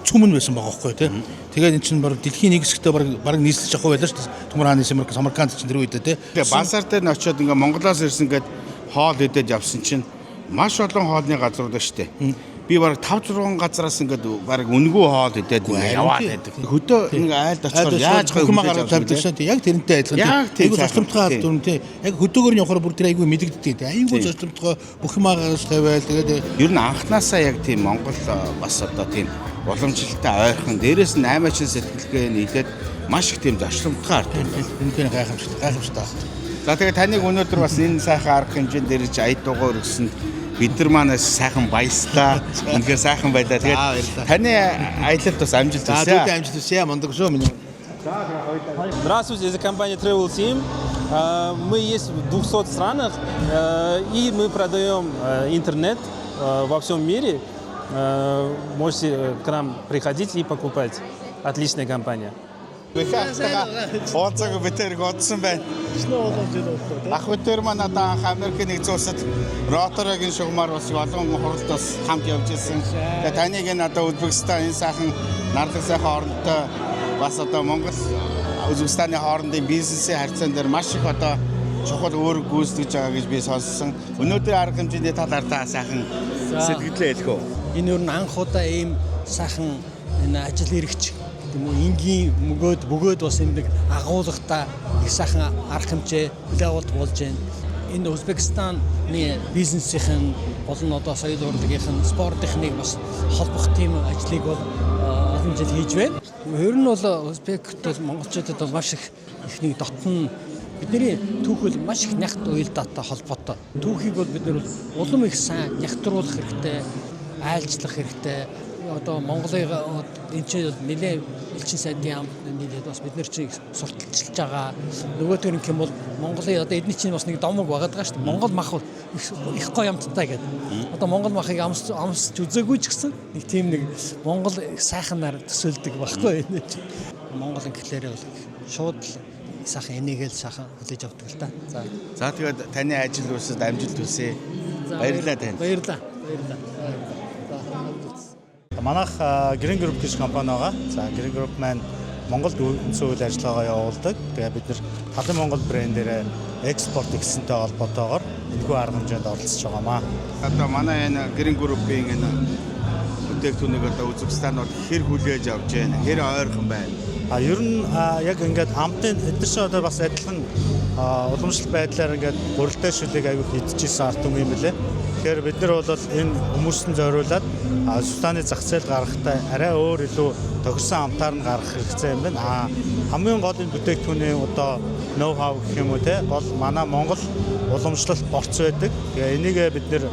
цөмөн байсан байгаа байхгүй тий. Тэгээд эн чинь баг дэлхийн нэг хэсэгтээ баг нийслэж авах байлаа шүү дээ. Төмөр хааны Самарканд чинь тэр үедээ тий. Тэгээ базар дээр нь очиод ингээ Монголоос ирсэн гээд хоол идэж явсан чинь маш олон хоолны газрууд ба штэ. Би баг 5 6 газараас ингээд баг үнгүү хоол идээд ингээ яваад байдаг. Хөдөө ингээ айлд очихоор яаж хөхмөөр тавьдаг шээ. Яг тэрнтэй адилхан. Айгуу зочломтгой дүн тий. Яг хөдөөгөр нь явахаар бүр тэр айгуу мэдэгддэг. Айгуу зочломтгой бөхмөөрөөс тавиал тэгээд ер нь анханасаа яг тийм Монгол бас одоо тийм уламжлалтай ойрхон дээрээс нь 8 сэтгэлгээ нийлээд маш их тийм зочломтгой ард юм байна. Үнэхээр гайхамшигтай. За тэгээд таныг өнөөдөр бас энэ сайхан арга хэмжээнд дэрж аяд дугаар өгсөнд бид нар манаас сайхан баярлалаа. Үнэхээр сайхан байлаа. Тэгээд таны аялалд бас амжилт хүсье. Амжилт хүсье. Мондог шүү миний. Здравствуйте, это компания Travel Team. Мы есть в 200 странах, и мы продаем интернет во всем мире. Можете к нам приходить и покупать. Отличная компания. Уулзаагүй битэр годсон байна. Ах битэр маань одоо Америкийн нэгэн улсад Ротарогийн шугамар бас олон хуралдаас хамт явж ирсэн. Тэгээ таныг энэ одоо Узбекистан энэ сайхан нарлаг сайхан орнтой бас одоо Монгол Үзбекистаны хоорондын бизнесийн харьцаан дээр маш их одоо чухал үүрэг гүйцэтгэж байгаа гэж би сонссон. Өнөөдөр арга хэмжээний талаар та сайхан сэтгэлдээ хэлэх үү? Энэ юу н анх удаа ийм сайхан энэ ажил хэрэгч тийм үү энгийн бөгөөд бас энэ нэг агуулгатай их сайхан арга хэмжээ хүлээ авалт болж байна. Энэ Узбекистаны бизнесийн болон одоо соёл урлагийн спортын бас холбох тийм ажлыг бол олон жил хийж байна. Ер нь бол Узбект бол монголчуудад бол маш их нэг дотн бидний түүх бол маш их нягт уялдаатай холбоотой. Түүхийг бол бид нар улам их сайн нягтруулах хэрэгтэй, айлчлах хэрэгтэй. Одоо Монголыг энэ чинь нэлээд элчин сайдын амт нийлээд бас бид нар чинь сурталчилж байгаа. Нөгөөтөр юм бол Монголын одоо эдний чинь бас нэг домог байгаад байгаа шүү дээ. Монгол мах их гоё амттай гэдэг. Одоо Монгол махыг амсч үзээгүй ч гэсэн нэг тийм нэг Монгол сайханаар төсөөлдөг байхгүй энэ чинь. Монгол инглээр бол шууд сайхан энийгэл сайхан хүлээж авдаг л та. За тэгээд таны ажил үсэд амжилт хүсье. Баярлалаа танд. Баярлалаа. Манайх Green Group гэж компани байгаа. За Green Group маань Монголд үйл ажиллагаагаа явуулдаг. Тэгээ бид нар Халын Монгол брэндээрээ экспорт гэсэнтэй холбоотойгоор энэхүү арга хэмжээнд оролцож байгаамаа. Одоо манай энэ Green Group-ийн энэ бүтээгдэхүүнийг одоо Үзбекистанууд хэр хүлээж авч байна? Хэр ойрхон байна? Ер нь яг ингээд амтын эдгээр шиг одоо бас адилхан уламжлалт байдлаар ингээд гурилтай шүлэг аягүй хийдчихсэн арт юм лээ. Тэгэхээр бид нар бол энэ хүмүүстэн зориулаад Үзбекистаны зах зээл гаргахтай арай өөр илүү тохирсон амтаар нь гаргах хэрэгтэй юм байна. Хамгийн гол энэ бүтээгдэхүүний одоо ноу хау гэх юм уу те бол манай Монгол уламжлалт борц байдаг. Тэгээ энийг бид нэр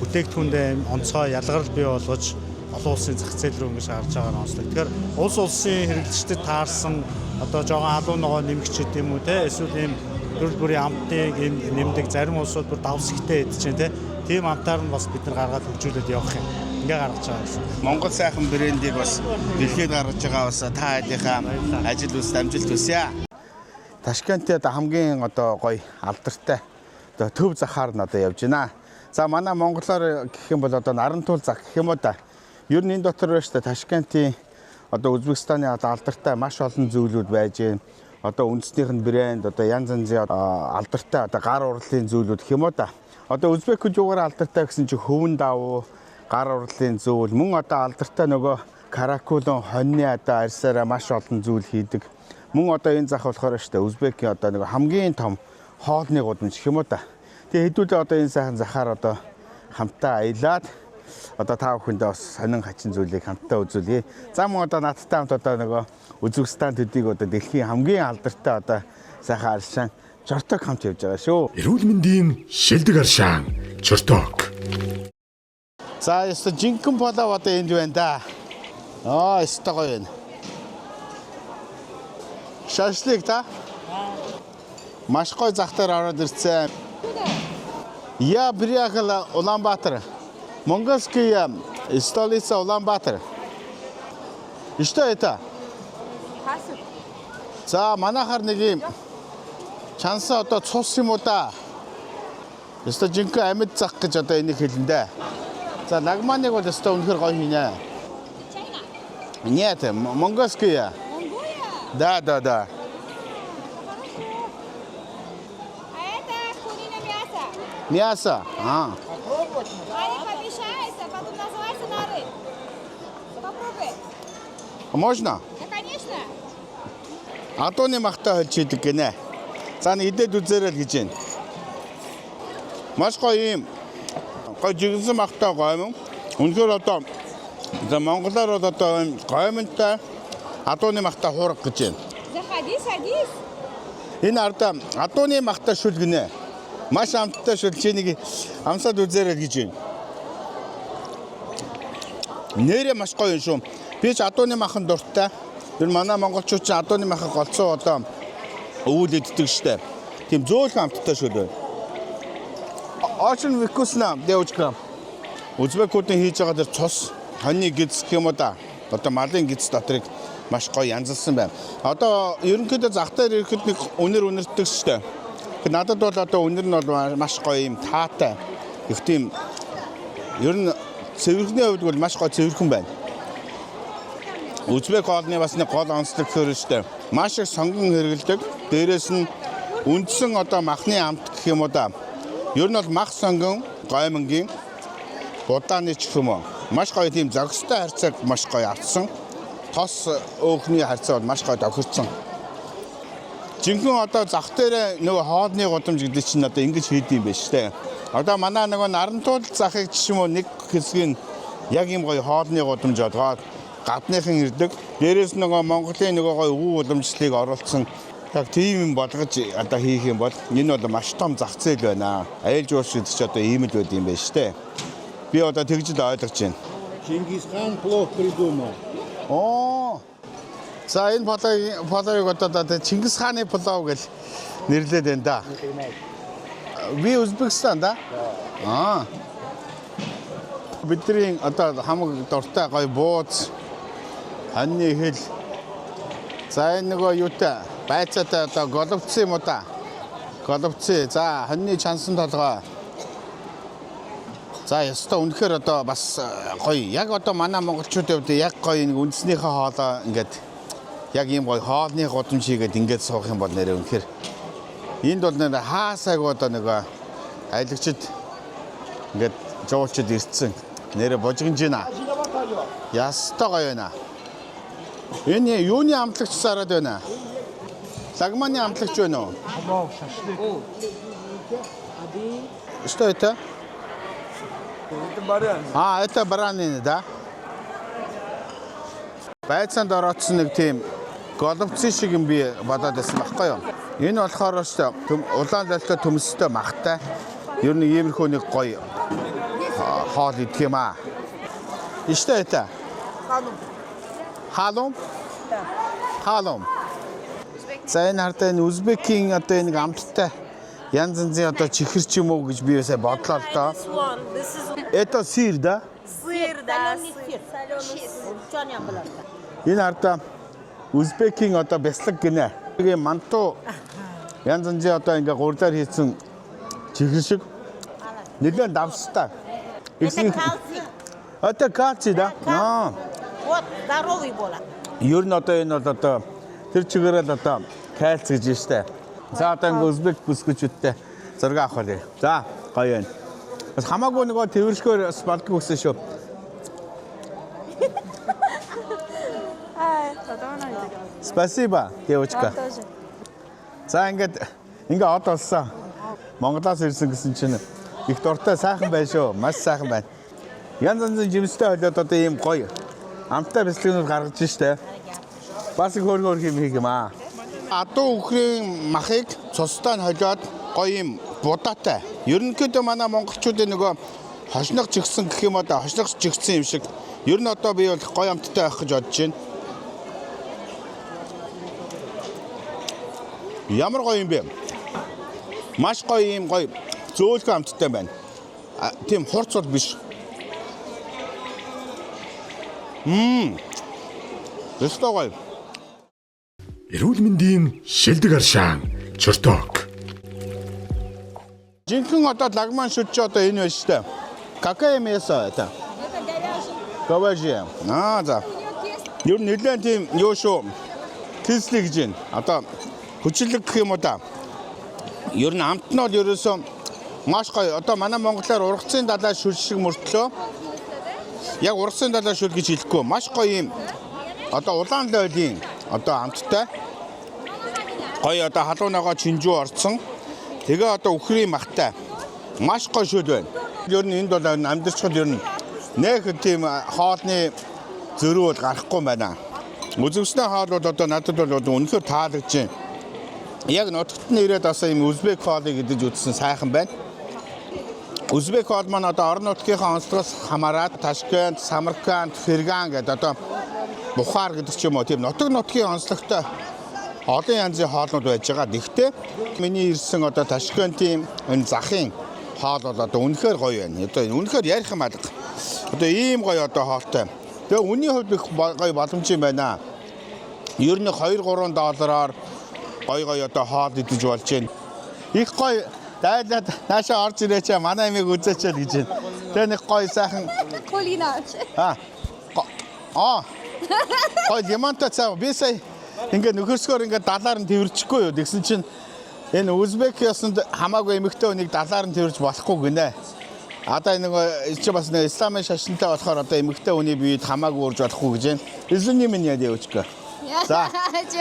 бүтээгдэхүүндээ онцгой ялгарл бий болгож олон улсын зах зээл рүү ингэж гарч байгаа нь онцлог. Тэгэхээр улс улсын хэрэглэгчдэд таарсан одоо жоохон халуун ногоо нэмэгч гэдэг юм уу те эсвэл ийм төрөл бүрийн амтыг нэмдэг зарим улсууд бүр давс ихтэй идэж байна те. Тийм амтаар нь бас бид нар гаргаад хөгжүүлээд явах юм. Ингээ гаргаж байгаа гэсэн. Монгол сайхан брендийг бас дэлхийд гаргаж байгаа бас та хэдийнхээ ажил үст амжилт хүсье. Ташкентд хамгийн одоо гоё алдартай одоо төв захаар нь одоо явж байна. За манай монголоор гэх юм бол одоо Нарантул зах гэх юм уу да. Ер нь энэ дотор байна шүү дээ Ташкентийн одоо Үзбекистаны одоо алдартай маш олон зүйлүүд байж байна. Одоо үндэснийх нь брэнд одоо янз янзын алдартай одоо гар урлалын зүйлүүд гэх юм уу да. Одоо Узбекүүд юугаар алдартай гэсэн чинь хөвөн давуу, гар урлалын зүйл, мөн одоо алдартай нөгөө каракулон хоньны одоо арьсаараа маш олон зүйл хийдэг. Мөн одоо энэ зах болохоор шүү дээ Узбекийн одоо нөгөө хамгийн том хоолны гудамж гэх юм уу да. Тэгээ хэдүүлээ одоо энэ сайхан захаар одоо хамтаа аялаад одоо та бүхэндээ бас сонин хачин зүйлийг хамтаа үзүүлье. За мөн одоо надтай хамт одоо нөгөө Үзбекистан төдийг одоо дэлхийн хамгийн алдартай одоо сайхан аршин Чорток хамт явж байгаа шүү. Эрүүл мэндийн шилдэг аршаан Чорток. За яста жинхэнэ полоо одоо энд байна да. Яста гоё байна. Шашлык та? Маш гоё зах дээр ороод ирсэн. Я приехал в Улан-Батор. Монгольская столица Улан-Батор. И что это? За манайхаар нэг юм чанса одоо цус юм уу да. Яста жинхэнэ амьд зах гэж одоо энийг хэлэндэ. За лагманыг бол яста үнэхээр гоё хийнэ. Нет, монгольская. Да. А это куриное мясо. Мясо? Они помешаются, потом называется нары. Попробуй. Можно? Да, конечно. Адууны махтай холжидэг гинэ. За нэг идээд үзээрэй л гэж байна. Маш гоё юм. Гоё жигсэн махтай гоё юм. Үнэхээр одоо за монголоор бол одоо гоймонтой адууны махтай хуурга гэж байна. Заходи, садись. Энэ арда адууны махтай шүл гинэ. Маш амттай шүл чи нэг амсаад үзээрэй л гэж байна. Нэрээ маш гоё юм шүү. Би ч адууны махан дуртай. Тэр манай монголчууд ч адууны махыг голцоо одоо өвөл иддэг штэ. Тийм зөөлхөн амттай шүл байна. Очень вкусно, девочка. Узбекуудын хийж байгаа тэр цус, хоньны гиз гэх юм уу да. Одоо малын гиз дотрыг маш гоё янзалсан байна. Одоо ерөнхийдөө зах дээр ирэхэд нэг үнэрдэг штэ. Тэгэхээр надад бол одоо үнэр нь бол маш гоё юм таатай. Их тийм ер нь цэвэрхний хувьд бол маш гоё цэвэрхэн байна. Узбек хоолны бас нэг гол онцлог төр штэ. Маш их сонгон хэрэгэлдэг. Дээрээс нь үндсэн одоо махны амт гэх юм уу да. Ер нь бол мах сонгон гоймонгийн удааны ч юм уу. Маш гоё тийм зохистой харьцааг маш гоё авсан. Тос өөхний харьцаа бол маш гоё тохирсон. Жинхэнэ одоо зах дээр нөгөө хоолны гудамж гэдэг чинь одоо ингэж хийдэм байх штэ. Одоо манай нөгөө нарантуул захыг ч юм уу нэг хэсгийг яг юм гоё хоолны гудамж болгоод гадныхан ирдэг. Дээрээс нөгөө Монголын нөгөө гоё өвөө уламжлалыг оруулсан яг тийм юм болгож одоо хийх юм бол энэ бол маш том зах зээл байна. Аялал жуулч гэдэг чи одоо ийм л байд юм байна штэ. Би одоо тэгж л ойлгож байна. Чингисхан плов придумал. Оо. За энэ пловыг одоо Чингис хааны плов гэж нэрлээд байна да. Би Узбекистан да? Аа. Бидний одоо хамаг дуртай гоё бууз ханьны хэл. За энэ нөгөө юутай байцаатай одоо головцсон юм уу та? Головцсон. За ханьны чансан толгой. За ястаа үнэхээр одоо бас гоё. Яг одоо манай монголчуудын хувьд яг гоё нэг үндэснийхээ хоолоо ингээд яг ийм гоё хоолны гудамж хийгээд ингээд суух юм бол нэрээ үнэхээр энд бол нэр хаасайг одоо нэг аялагчд ингээд жуулчд ирсэн. Нэрээ божигнж байна. Ястаа гоё байна. Энэ юуны амтлагч сараад байна? Лагманы амтлагч байна уу? Что это? Это баран. А, это баранины, да? Байцаанд ороодсон нэг тийм головцсон шиг юм би бодоод байсан байхгүй юу? Энэ болохоор шүү улаан лалтай төмөстэй махтай. Ер нь иймэрхүү нэг гоё хоол идэх юм аа. Что это? Халум. Халум. За энэ хардаа энэ Узбекийн одоо нэг амттай янз янзын одоо чихэр ч юм уу гэж би юусаа бодлоо л доо. Это сыр, да? Сыр, да, сыр. Энэ хардаа Узбекийн одоо бяцлаг гинэ. Тэгээ манту янз янзын одоо ингээ гурдаар хийсэн чихэр шиг нэлээд давстай. Это калци, да? Аа. Вот, здоровый была. Ер нь одоо энэ бол одоо тэр чигээрээ л одоо кальц гэж штэ. За одоо ингээ Узбек бүсгүүчүүдтэй зураг авах болъё. За гоё байна. Бас хамаагүй нөгөө тэрвэршгөөр бас болдгоо гэсэн шүү. Спасибо, девочка. За ингээ од болсон. Монголоос ирсэн гэсэн чинь их дуртай сайхан байна шүү. Маш сайхан байна. Янз янзын жимстэй болоод одоо ийм гоё амттай бэлтгэнүүд гаргаж штэ. Бас их хөргөр юм хийх юм аа. Адуу үхрийн махыг цустай нь холиод гоё юм будаатай. Ерөнхийдөө манай монголчуудын нөгөө хошног жигсэн гэх юм одоо хошног жигсэн юм шиг. Ер нь одоо би бол гоё амттай байх гэж бодож байна. Ямар гоё юм бэ? Маш гоё юм гоё зөөлхөн амттай байна. Тийм хурц бол биш. Өстой гоё. Эрүүл мэндийн шилдэг аршаан чертог. Жинхэнэ одоо лагман шүтч одоо энэ байна шүү дээ. Какая мясо это? Это говяжий. Говяжье. За. Ер нь нэлээд тийм юу шүү. Кислик гэж байна. Одоо хүчлэг гэх юм уу да. Ер нь амт нь бол ерөөсөө маш гоё. Одоо манай монголоор ургацын далай шүл шиг мөртлөө. Яг ургацын далай шүл гэж хэлэхгүй. Маш гоё юм. Одоо улаан лойлын одоо амттай. Гоё одоо халуунагаа чинжүү орцсон. Тэгээ одоо үхрийн махтай. Маш гоё шүл байна. Ер нь энд бол амьдчил ер нь нэг тийм хоолны зөрүү бол гарахгүй байна. Үзэвснээ хоол бол одоо надад бол үнэхээр таалагдж байна. Яг нутагт нь ирээд бас юм Узбек хоолыг идэж үзсэн сайхан байна. Узбек хоол маань одоо орон нутгийнхаа онцлогоос хамаарат Ташкент, Самарканд, Ферган гэдэг одоо Бухар гэдэг ч юм уу тийм нутгийн онцлогтой олон янзын хоолнууд байж байгаа. Гэхдээ миний ирсэн одоо Ташкентийн энэ захын хоол бол одоо үнэхээр гоё байна. Одоо үнэхээр ярих юм алга. Одоо ийм гоё одоо хоолтой. Тэгээ үнийн хувьд их гоё боломж юм байна. Ер нь 2-3 доллараар гоё одоо хоол идэж болж байна. Их гоё дайлаад наашаа орж ирээч манай амиг үзээч л гэж байна. Тэгээ нэг гоё сайхан Кулинач. Гой лимонтой цаа. Би сая ингээ нөхөрсгөр ингээ далаар нь тэрвэрчихгүй юу. Тэгсэн чинь энэ Узбек ёсонд хамаагүй эмэгтэй хүнийг далаар нь тэрвэрч болохгүй гинэ. Одоо энэ чи бас нэг исламын шашинтай болохоор одоо эмэгтэй хүний биед хамаагүй урж болохгүй гэж байна. Извини меня, девочка. За.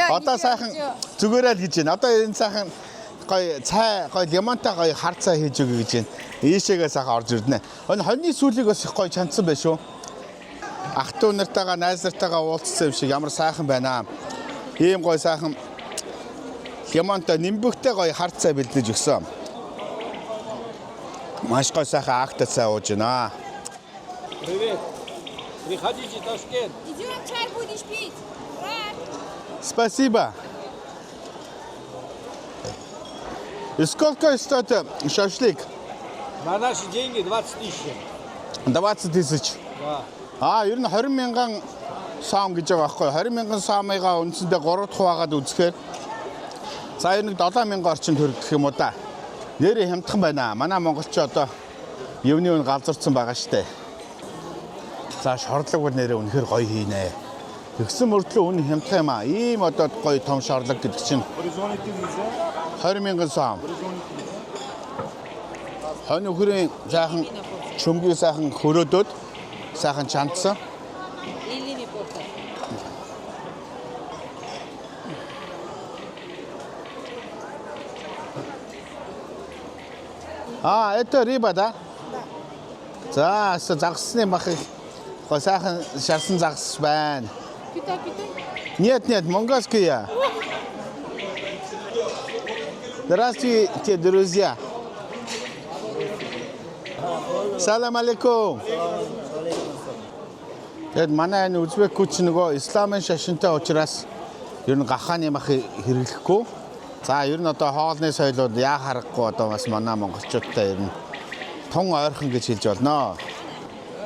Одоо сайхан зүгээрэл гэж байна. Одоо энэ сайхан гой цай, гой лимонтой гой хар цай хийж өгье гэж байна. Ийшээгээ сайхан орж ирднэ. Энэ хоньны сүүлийг бас их гой чанцсан байх шүү. Ах トゥ нартайгаа найз нартайгаа уулзсан юм шиг ямар сайхан байна. Ийм гой сайхан лимонтой нимбэгтэй гой хар цай бэлдэж өгсөн. Маш гой сайхан акта цай ууж байна. Привет. Приходите в Ташкент. Идем, чай будешь пить. Спасибо. Сколько стоит шашлык? На наши деньги 20 тысяч. 20 тысяч. Да. Ер нь 20 мянган сом гэж байгаа байхгүй. 20 мянган сомыгаа үндсэндээ 3 дахь хувагаад үзэхээр за ер нь 7 мянган орчим төгрөг гэх юм уу да. Нэрээ хямдхан байна. Манай монголч одоо юуны өн галзуурсан байгаа штэ. За шорлог бол нэрээ үнэхээр гоё хийнэ. Тэгсэн мөртлөө үн хямдхан юм аа. Ийм одоо гоё том шорлог гэдэг чинь 20 мянган сом. Хонь өхрийн сайхан чөмгийн сайхан хөрөөдөд сайхан чандсан. Это рыба, да? За, загсны махыг гой сайхан шарсан загс байна. Нет, монгольская. Здравствуйте, друзья. Салам алейкум. Тэгэд манай энэ Узбек хүч нөгөө исламын шашинтай учраас ер нь гахааны мах хэрэглэхгүй. За ер нь одоо хоолны соёлууд яа харахгүй одоо бас манай монголчуудтай ер нь тун ойрхон гэж хэлж болно.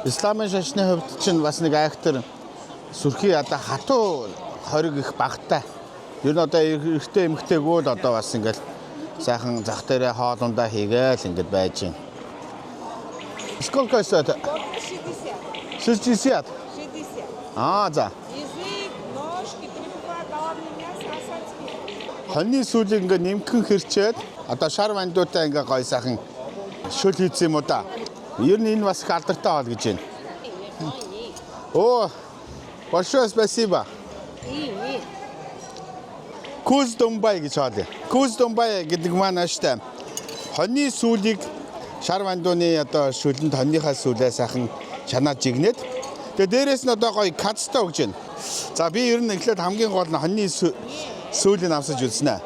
Исламын шашны хувьд чинь бас нэг айхтар сүрхий одоо хатуу хориг их багтай. Ер нь одоо эрэгтэй эмэгтэйгүүд одоо бас ингээл сайхан зах дээрээ хоолундаа хийгээл ингээд байж байна. Сколько стоит? 60. 60? За. Язык, ножки, трюфа, головное мясо, осадки. Хоньны сүүлийг ингээ нэмхэн хэрчээд одоо шар вандуутай ингээ гой сайхан шүл хийсэн юм уу да. Ер нь энэ бас их алдартай хоол гэж байна. О, большое спасибо. Куз Думбай гэж хоол. Куз Думбай гэдэг маань ааштай. Хоньны сүүлийг шар вандууны одоо шүлэнд хоньныхаа сүүлээ сайхан чанаад жигнээд тэгээ дээрээс нь одоо гоё кацтай өгч байна. За би ер нь эхлээд хамгийн гол нь хоньны сүүлийг авсаж үзснэ.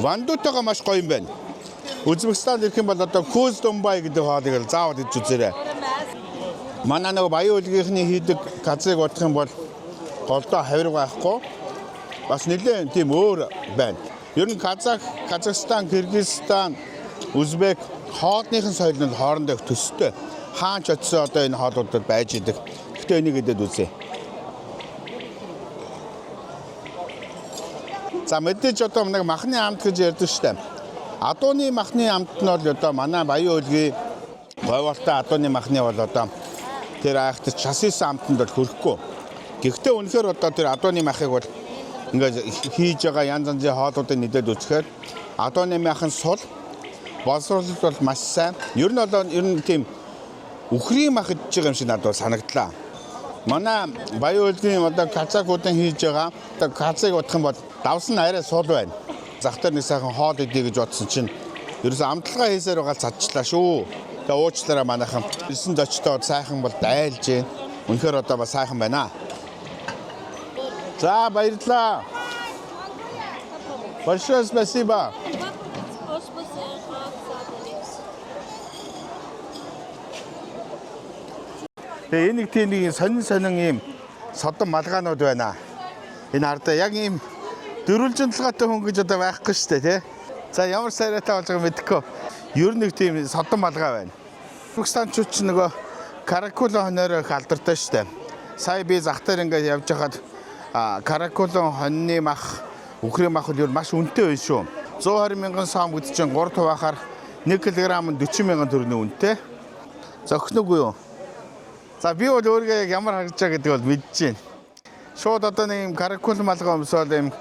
Вандуутайгаа маш гоё юм байна. Узбекистанд ирэх юм бол одоо Куз Думбай гэдэг хоолыг заавал идэж үзээрэй. Манай нэг баян үлгийнхний хийдэг кацыг бодох юм бол голдоо хавирга байхгүй. Бас нэлээд тийм өөр байна. Ер нь Казахстан, Кыргызстан, Узбек хоолныхын соёл нь хоорондоо их төстэй. Хаан ч очсон одоо энэ хоолуудад байж идэг. Гэхдээ энийг идээд үзье. За мэдээж одоо нэг махны амт гэж ярьдаг штэ. Адууны махны амт нь бол одоо манай баян үлгийн говьолтой адууны махны бол одоо тэр айхтар часисан амтанд бол хүрэхгүй. Гэхдээ үнэхээр одоо тэр адууны махыг бол ингээд хийж байгаа янз янзын хоолуудыг нэдээд үзэхээр адууны махын сул боловсруулалт бол маш сайн. Ер нь тийм үхрийн мах идж байгаа юм шиг надад санагдлаа. Манай баян үлгийн одоо казакуудын хийж байгаа одоо казыг бодох юм бол давс нь арай сул байна. Зах дээр нэг сайхан хоол идэ гэж бодсон чинь ерөөсөө амталгаа хийсээр байгаа цадчлаа шүү. Тэгээ уучлаарай манайхан. Ирсэн зочдоо сайхан бол дайлж гин. Үнэхээр одоо бас сайхан байна. За баярлалаа. Большое спасибо. Тэгээ энийг тийм нэг сонин ийм содон малгаанууд байна. Энэ ардаа яг ийм дөрвөлжин толгойтой хүн гэж одоо байхгүй шүү дээ тий. За ямар сайраатай болж байгааг мэдэхгүй. Ер нь нэг тийм содон малгай байна. Узбекистанчууд ч нөгөө каракула хоноор их алдартай шүү дээ. Сая би зах дээр ингээд явж хахад каракулын хоньны мах, үхрийн мах бол маш үнэтэй байна шүү. 120 мянган сом гэдэг чинь 3 хувахаар 1 кг 40 мянган төгрөгийн үнэтэй. Зохиногүй юу? За би бол өөрийгөө яг ямар харагдаж байгаа гэдгийг бол мэдэж байна. Шууд одоо нэг юм каракул малгай өмсөөл юм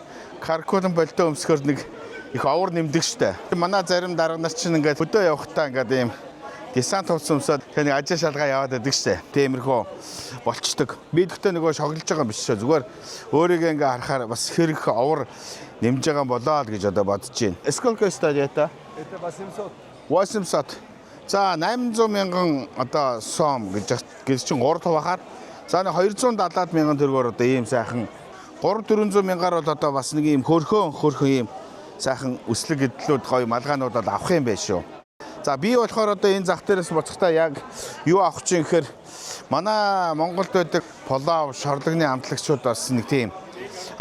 каракулын болтой өмсгөр нэг их овор нэмдэг штэ. Манай зарим дарга нар чинь ингээд өдөө явахдаа ингээд ийм десант хувцас өмсөд тэний ажил шалгаа яваад байдаг штэ. Тиймэрхүү болчдөг. Би гэхдээ нөгөө шоглож байгаа юм биш шүү. Зүгээр өөрийгөө ингээд харахаар бас хэрэг овор нэмж байгаа болоо л гэж одоо бодож байна. Сколько стоит это? Это 800. 800. За 800 мянган одоо сом гэж чинь 3 хувахаар за 270 мянган төгрөгөөр одоо ийм сайхан 300-400 мянгаар бол одоо бас нэг ийм хөрхөн ийм сайхан өслөг эдлүүд гоё малгаанууд бол авах юм байна шүү. За би болохоор одоо энэ зах дээрээс буцахтаа яг юу авах чинь гэхээр манай Монголд байдаг полов, шорлогны амтлагчуд бас нэг тийм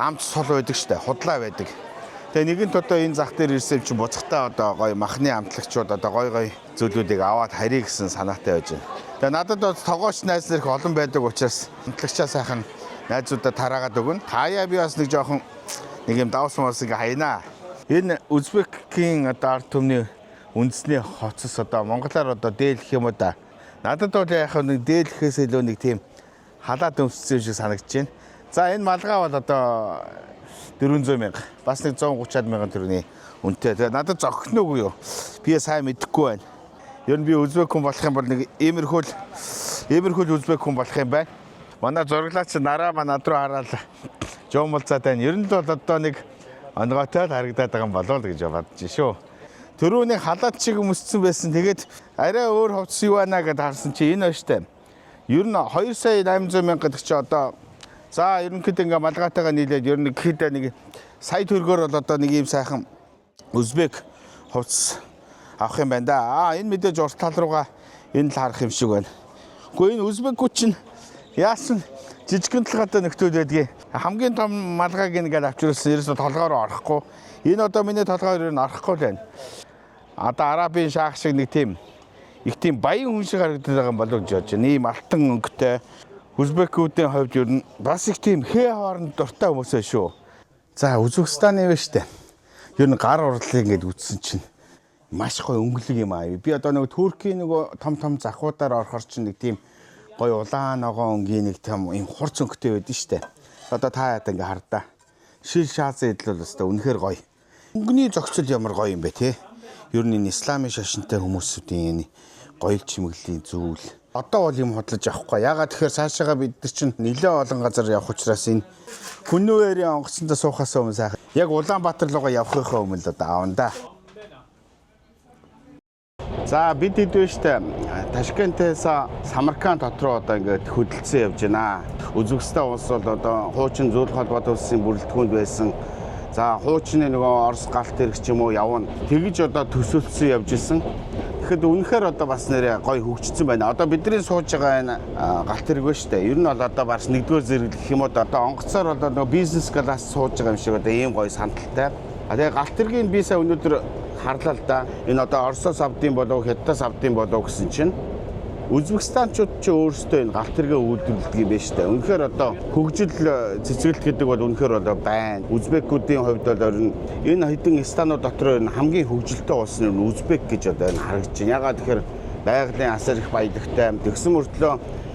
амт сул байдаг штэ, худлаа байдаг. Тэгээ нэгэнт одоо энэ зах дээр ирсэн чинь буцахтаа одоо гоё махны амтлагчуд одоо гоё зүйлүүдийг аваад харьяа гэсэн санаатай байж байна. Тэгээ надад бол тогооч найз нар их олон байдаг учраас амтлагчаа сайхан найзуудаа тараагаад өгнө. Хаяа би бас нэг жоохон нэг юм давс мос ингээ хайнаа. Энэ Узбекийн одоо ард түмний үндэсний хоцос одоо монголоор одоо дээлх юм уу да. Надад бол яг нэг дээлхээс илүү нэг тийм халаад өмссөн шиг санагдаж байна. За энэ малгай бол одоо 400 мянга. Бас нэг 130 мянган төгрөгийн үнэтэй. Тэгээ надад зохиногүй юу? Би сайн мэдэхгүй байна. Ер нь би Узбек хүн болох юм бол нэг иймэрхүү Узбек хүн болох юм байна. Манай зураглаач нараа над руу хараад жомолцаад байна. Ер нь бол одоо нэг онгойтой харагдаад байгаа юм болоо л гэж бодож шүү. Төрөөний халаад чиг өмссөн байсан. Тэгээд арай өөр хувцас юу байна гэдээ харсан чи энэ байна штэ. Ер нь 2 сая 800 мянга гэдэг чи одоо за ерөнхийдөө ингээ малгайтайгаа нийлээд ер нь гэхэд нэг сая төгрөгөөр бол одоо нэг юм сайхан Узбек хувцас авах юм байна да. Энэ мэдээж урт тал руугаа энэ л харах юм шиг байна. Гэхдээ энэ Узбекүүд чинь яасан жижигхэн талгаатай нөхдүүд байдгийг хамгийн том малгайг ингээд авчруулсан ерөөсө толгоор орохгүй. Энэ одоо миний толгоор нь орохгүй л байна. Одоо арабын шаах шиг нэг тийм их тийм баян хүн шиг харагдаж байгаа юм болов гэж бодож байна. Ийм алтан өнгөтэй Узбекүүдийн хувьд ер нь бас их тийм хээ хооронд дуртай хүмүүс байна шүү. За Узбекистаны вэ штэ. Ер нь гар урлалыг ингээд үзсэн чинь маш гоё өнгөлөг юм аа. Би одоо нэг Туркийн нэг том захуудаар орохор чинь нэг тийм гоё улаан ногоон өнгийн нэг тийм юм хурц өнгөтэй байдаг штэ. Одоо та яа ингээ хардаа. Шил шаазын идэл бол өстой үнэхээр гоё. Өнгөний зохицол ямар гоё юм бэ те. Ер нь энэ исламын шашинтай хүмүүсүүдийн энэ гоё чимэглэлийн зүйл. Одоо бол юм хотлож авахгүй. Ягаад тэгэхээр цаашаага бид нар чинь нэлээд олон газар явах учраас энэ Хүннүвэрийн онгоцондоо суухаас өмнө сайхан яг Улаанбаатар руугаа явахынхаа өмнө л одоо аавна да. За бид хэдвэ штэ Ташкентээс Самарканд дотроо одоо ингээд хөдөлсөн явж байна. Үзбекистан улс бол одоо хуучин зөвлөх холбоот улсын бүрэлдэхүүнд байсан. За хуучны нөгөө Орос галт хэрэг ч юм уу явна. Тэгж одоо төсөөлсөн явж исэн. Тэгэхэд үнэхээр одоо бас нэрээ гоё хөгжсөн байна. Одоо бидний сууж байгаа энэ галт хэрэг ба штэ. Ер нь бол одоо бас нэгдүгээр зэрэг гэх юм уу одоо онгоцоор одоо нөгөө бизнес класс сууж байгаа юм шиг одоо ийм гоё сандалтай. Тэгээ галт хэргийн би сая өнөөдөр харлаа л да. Энэ одоо Оросоос авдсан болов Хятадаас авдсан болов гэсэн чинь Узбекистанчууд ч өөрсдөө энэ галт хэрэгээ үйлдвэрлэдэг юм байна шүү дээ. Үнэхээр одоо хөгжил цэцгэлт гэдэг бол үнэхээр одоо байна. Узбекуудын хувьд бол энэ хэдэн станууд дотор хамгийн хөгжилтэй улс нь Узбек гэж одоо энэ харагдаж байна. Ягаад тэгэхээр байгалийн асар их баялагтай. Тэгсэн мөртлөө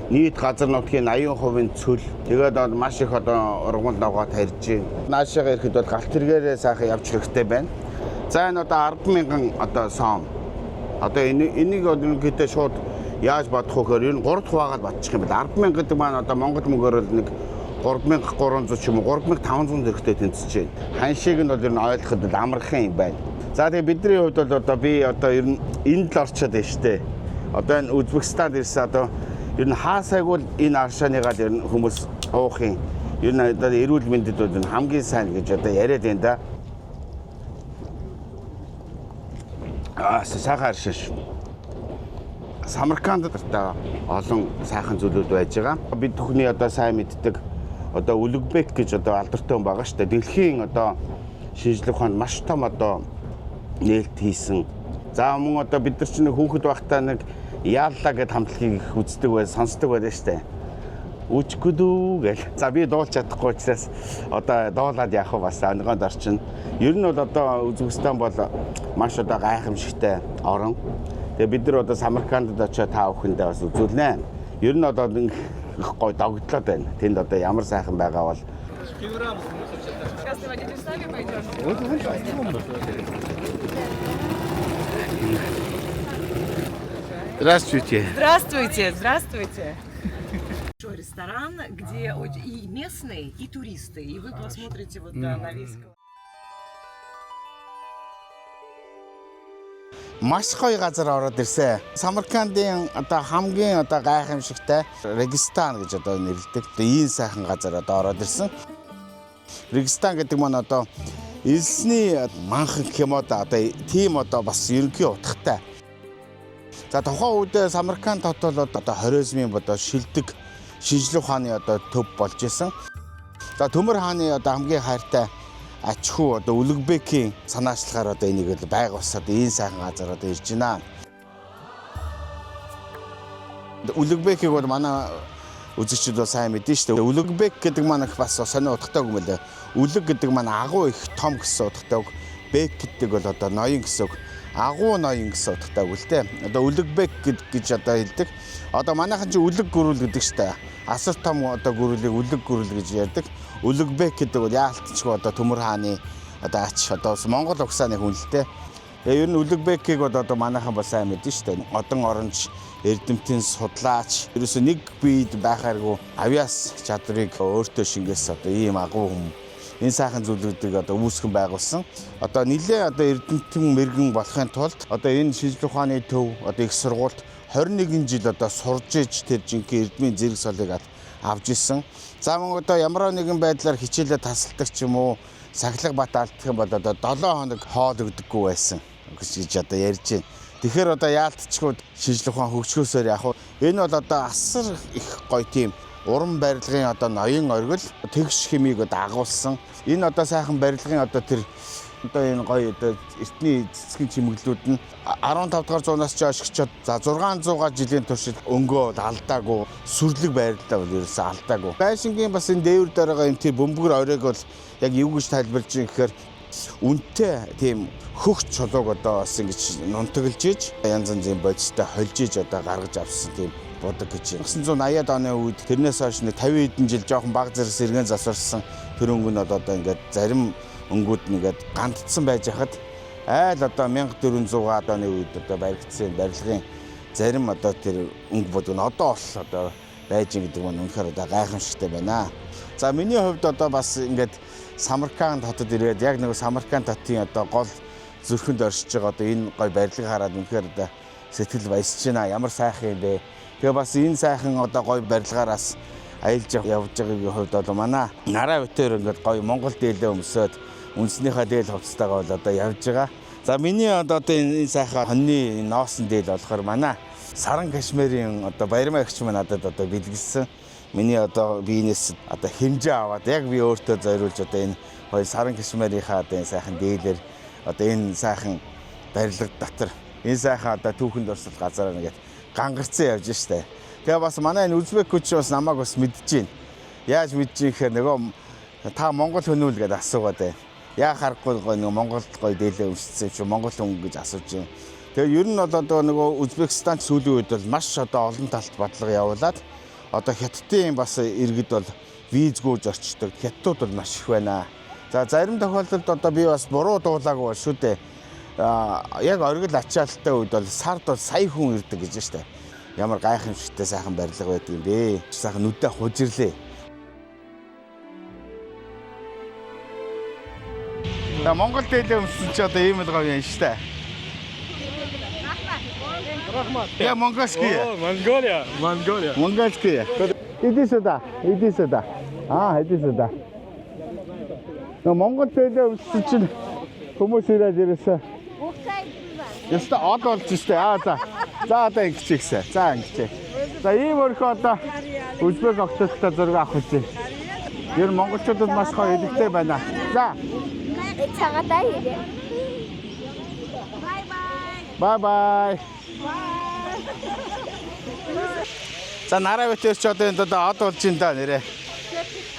нийт газар нутгийн 80% цөл. Тэгээд бол маш их одоо ургамал ногоо тарьж байна. Наашаага ирэхэд бол галт хэрэгээрээ сайхан явж хэрэгтэй байна. За энэ одоо 100000 одоо сом. Одоо энийг бол ерөнхийдөө шууд яаж бодох вэ гэхээр ер нь 3 хуваагаад бодчих юм байна. 100000 гэдэг маань одоо Монгол мөнгөөр л нэг 3300 ч юм уу 3500 зэрэгтэй тэнцэж байна. Ханшиг нь бол ер нь ойлгоход л амархан юм байна. За тэгээ бидний хувьд бол одоо би одоо ер нь энд л орчод байна штэ. Одоо энэ Узбекистанд ирсэн одоо ер нь хаасайг бол энэ аршааныгаар ер нь хүмүүс уух юм. Ер нь одоо эрүүл мэндэд бол хамгийн сайн гэж одоо яриад байна да. Сайхан аршааш. Самарканд одоо олон сайхан зүйлүүд байж байгаа. Бид бүхний одоо сайн мэддэг одоо Улугбек гэж одоо алдартай хүн байгаа шүү дээ. Дэлхийн одоо шинжлэх ухаанд маш том одоо нээлт хийсэн. За мөн одоо бид нар чинь хүүхэд байхдаа нэг яалла гэд хамтлагийг үздэг бай, сонсдог байлаа шүү дээ. Үчгүдүү гэл. За би дуулж чадахгүй учраас одоо дуулаад яах вэ бас онгонд орчин. Ер нь бол одоо Узбекистан бол маш одоо гайхамшигтай орон. Тэгээ бид нар одоо Самаркандд очиод та бүхэндээ бас үзүүлнэ. Ер нь одоо их гоё догтлоод байна. Тэнд одоо ямар сайхан байгаа бол Здравствуйте. Здравствуйте, здравствуйте. Ресторан, где и местные, и туристы, и вы посмотрите вот на весь. Маш гоё газар ороод ирсэн. Самаркандын одоо хамгийн одоо гайхамшигтай Регистан гэж одоо нэрлэдэг. Одоо ийм сайхан газар одоо ороод ирсэн. Регистан гэдэг маань одоо элсний манхан гэх юм одоо тийм одоо бас ерөнхий утгатай. За тухайн үед Самарканд хот бол одоо хорезмын одоо шилдэг шинжлэх ухааны одоо төв болж исэн. За Төмөр хааны одоо хамгийн хайртай ач хүү одоо Үлэгбекийн санаачлагаар одоо энийг л байгуулсаад ийм сайхан газар одоо ирж байна. Үлэгбекийг бол манай үзэгчид бол сайн мэднэ шүү дээ. Үлэгбек гэдэг маань бас сонио утгатай юм лээ. Үлэг гэдэг маань агуу их том гэсэн утгатай үг. Бек гэдэг бол одоо ноён гэсэн үг. Агуу ноён гэсэн утгатай үг л дээ. Одоо Үлэгбек гэж одоо хэлдэг. Одоо манайхан чи үлэг гүрүүл гэдэг шүү дээ. Асар том одоо гүрүүлийг үлэг гүрүүл гэж ярьдаг. Үлэгбек гэдэг бол яалтчгүй одоо Төмөр хааны одоо ач одоо Монгол угсааны хүн л дээ. Ер нь Үлэгбекийг одоо манайхан бас сайн мэднэ шүү дээ. Одон оронч эрдэмтэн судлаач ерөөсөө нэг биед байхааргүй авиас чадрыг өөртөө шингээс одоо ийм агуу хүн энэ сайхан зүйлүүдийг одоо үүсгэн байгуулсан. Одоо нэлээ одоо эрдэмтэн мэрэгэн болохын тулд одоо энэ шинжлэх ухааны төв одоо их сургуульд 21 жил одоо сурж иж тэр жинхэнэ эрдмийн зэрэг солыг авж исэн. За мөн одоо ямар нэгэн байдлаар хичээлээ тасалдаг ч юм уу сахилга бат алдах юм бол одоо 7 хоног хоол өгдөггүй байсан гэж одоо ярьж байна. Тэгэхээр одоо яалтчгууд шинжлэх ухаан хөгжихөөсөөр яг энэ бол одоо асар их гоё тийм уран барилгын одоо ноён оргил тэгш хэмийг одоо агуулсан. Энэ одоо сайхан барилгын одоо тэр одоо энэ гоё одоо эртний цэцгийн чимэглэлүүд нь 15 дугаар зуунаас ч ашигчод за 600 жилийн туршид өнгөө алдаагүй сүрлэг байрлалаа бол ерөөсөө алдаагүй. Байшингийн бас энэ дээвэр дээр байгаа юм тийм бөмбөр оройг бол яг юу гэж тайлбарж байгаа гэхээр үнэтэй тийм хөгч чулууг одоо бас ингэж нунтаглж иж янз янзын бодистой холж иж одоо гаргаж авсан тийм бодог гэж. 1980-ад оны үед тэрнээс хойш 50 хэдэн жил жоохон баг зэрэг сэргэн засварсан тэр өнгө нь одоо ингээд зарим өнгүүд нэгээд гандцсан байж хахад айл одоо 1400-аад оны үед одоо баригдсан барилгын зарим одоо тэр өнгө бодог нь одоо бол одоо байж гэдэг нь үнэхээр одоо гайхамшигтай байна. За миний хувьд одоо бас ингээд Самарканд хотод ирээд яг нэг Самарканд хотын одоо гол зүрхэнд оршиж байгаа одоо энэ гой барилгыг хараад үнэхээр одоо сэтгэл баясж байна. Ямар сайхан юм бэ. Тэгээ бас энэ сайхан одоо гой барилгаараас аялж явж байгаагийн хувьд бол манай нараа битээр ингээд гой Монгол дээлээ өмсөд үнснийхээ дээл хувцастайгаа бол одоо явж байгаа. За миний одоо энэ сайхан хоньны ноосон дээл болохоор манай Саран Кашмирийн одоо Баярмаа эгч маань надад одоо бэлгэлсэн. Миний одоо биенээс одоо хэмжээ аваад яг би өөртөө зориулж одоо энэ хоёр Саран Кашмирийнхаа одоо энэ сайхан дээлэр одоо энэ сайхан барилга дотор энэ сайхан одоо түүхэнд орсол газараа нэгээд гангарцсан явж штэ. Тэгээ бас манай энэ Узбекүүд ч бас намайг бас мэдж байна. Яаж мэдж юм гэхээр нөгөө та Монгол хүн үү гэдээ асуугаад байна. Яа харахгүй нөгөө Монголд гоё дээлээ өмссөн чи Монгол хүн гэж асууж байна. Тэгээ ер нь бол одоо нөгөө Узбекистан сүүлийн үед бол маш одоо олон талт бодлого явуулаад одоо хятадын бас иргэд бол визгүй зорчдог. Хятадууд бол маш их байна. За зарим тохиолдолд одоо би бас буруу дуулаагүй шүү дээ. Яг оргил ачаалттай үед бол сард бол сая хүн ирдэг гэж штэ. Ямар гайхамшигтай сайхан барилга байдаг юм бэ. Сайхан нүдэ хужирлээ. За Монгол дээлээ өмссөн ч одоо ийм л гоё юм штэ. Я монгольский. О, Монголия. Монголия. Монгольский. Иди сюда. Иди сюда. Иди сюда. Но Монгол дээлээ өмссөн чинь хүмүүс ирээд ирээсэ. Яста од болж штэ. За одоо ингэчихсэн. За ингэчээ. За ийм өрхөө одоо Узбек огцолтой зураг авах үзье. Ер нь монголчуудад маш гоё хэлэгтэй байна. За. Цагаатаа хийлээ. Bye bye. За нараа битэр ч одоо энд одоо од болж ин да нэрээ.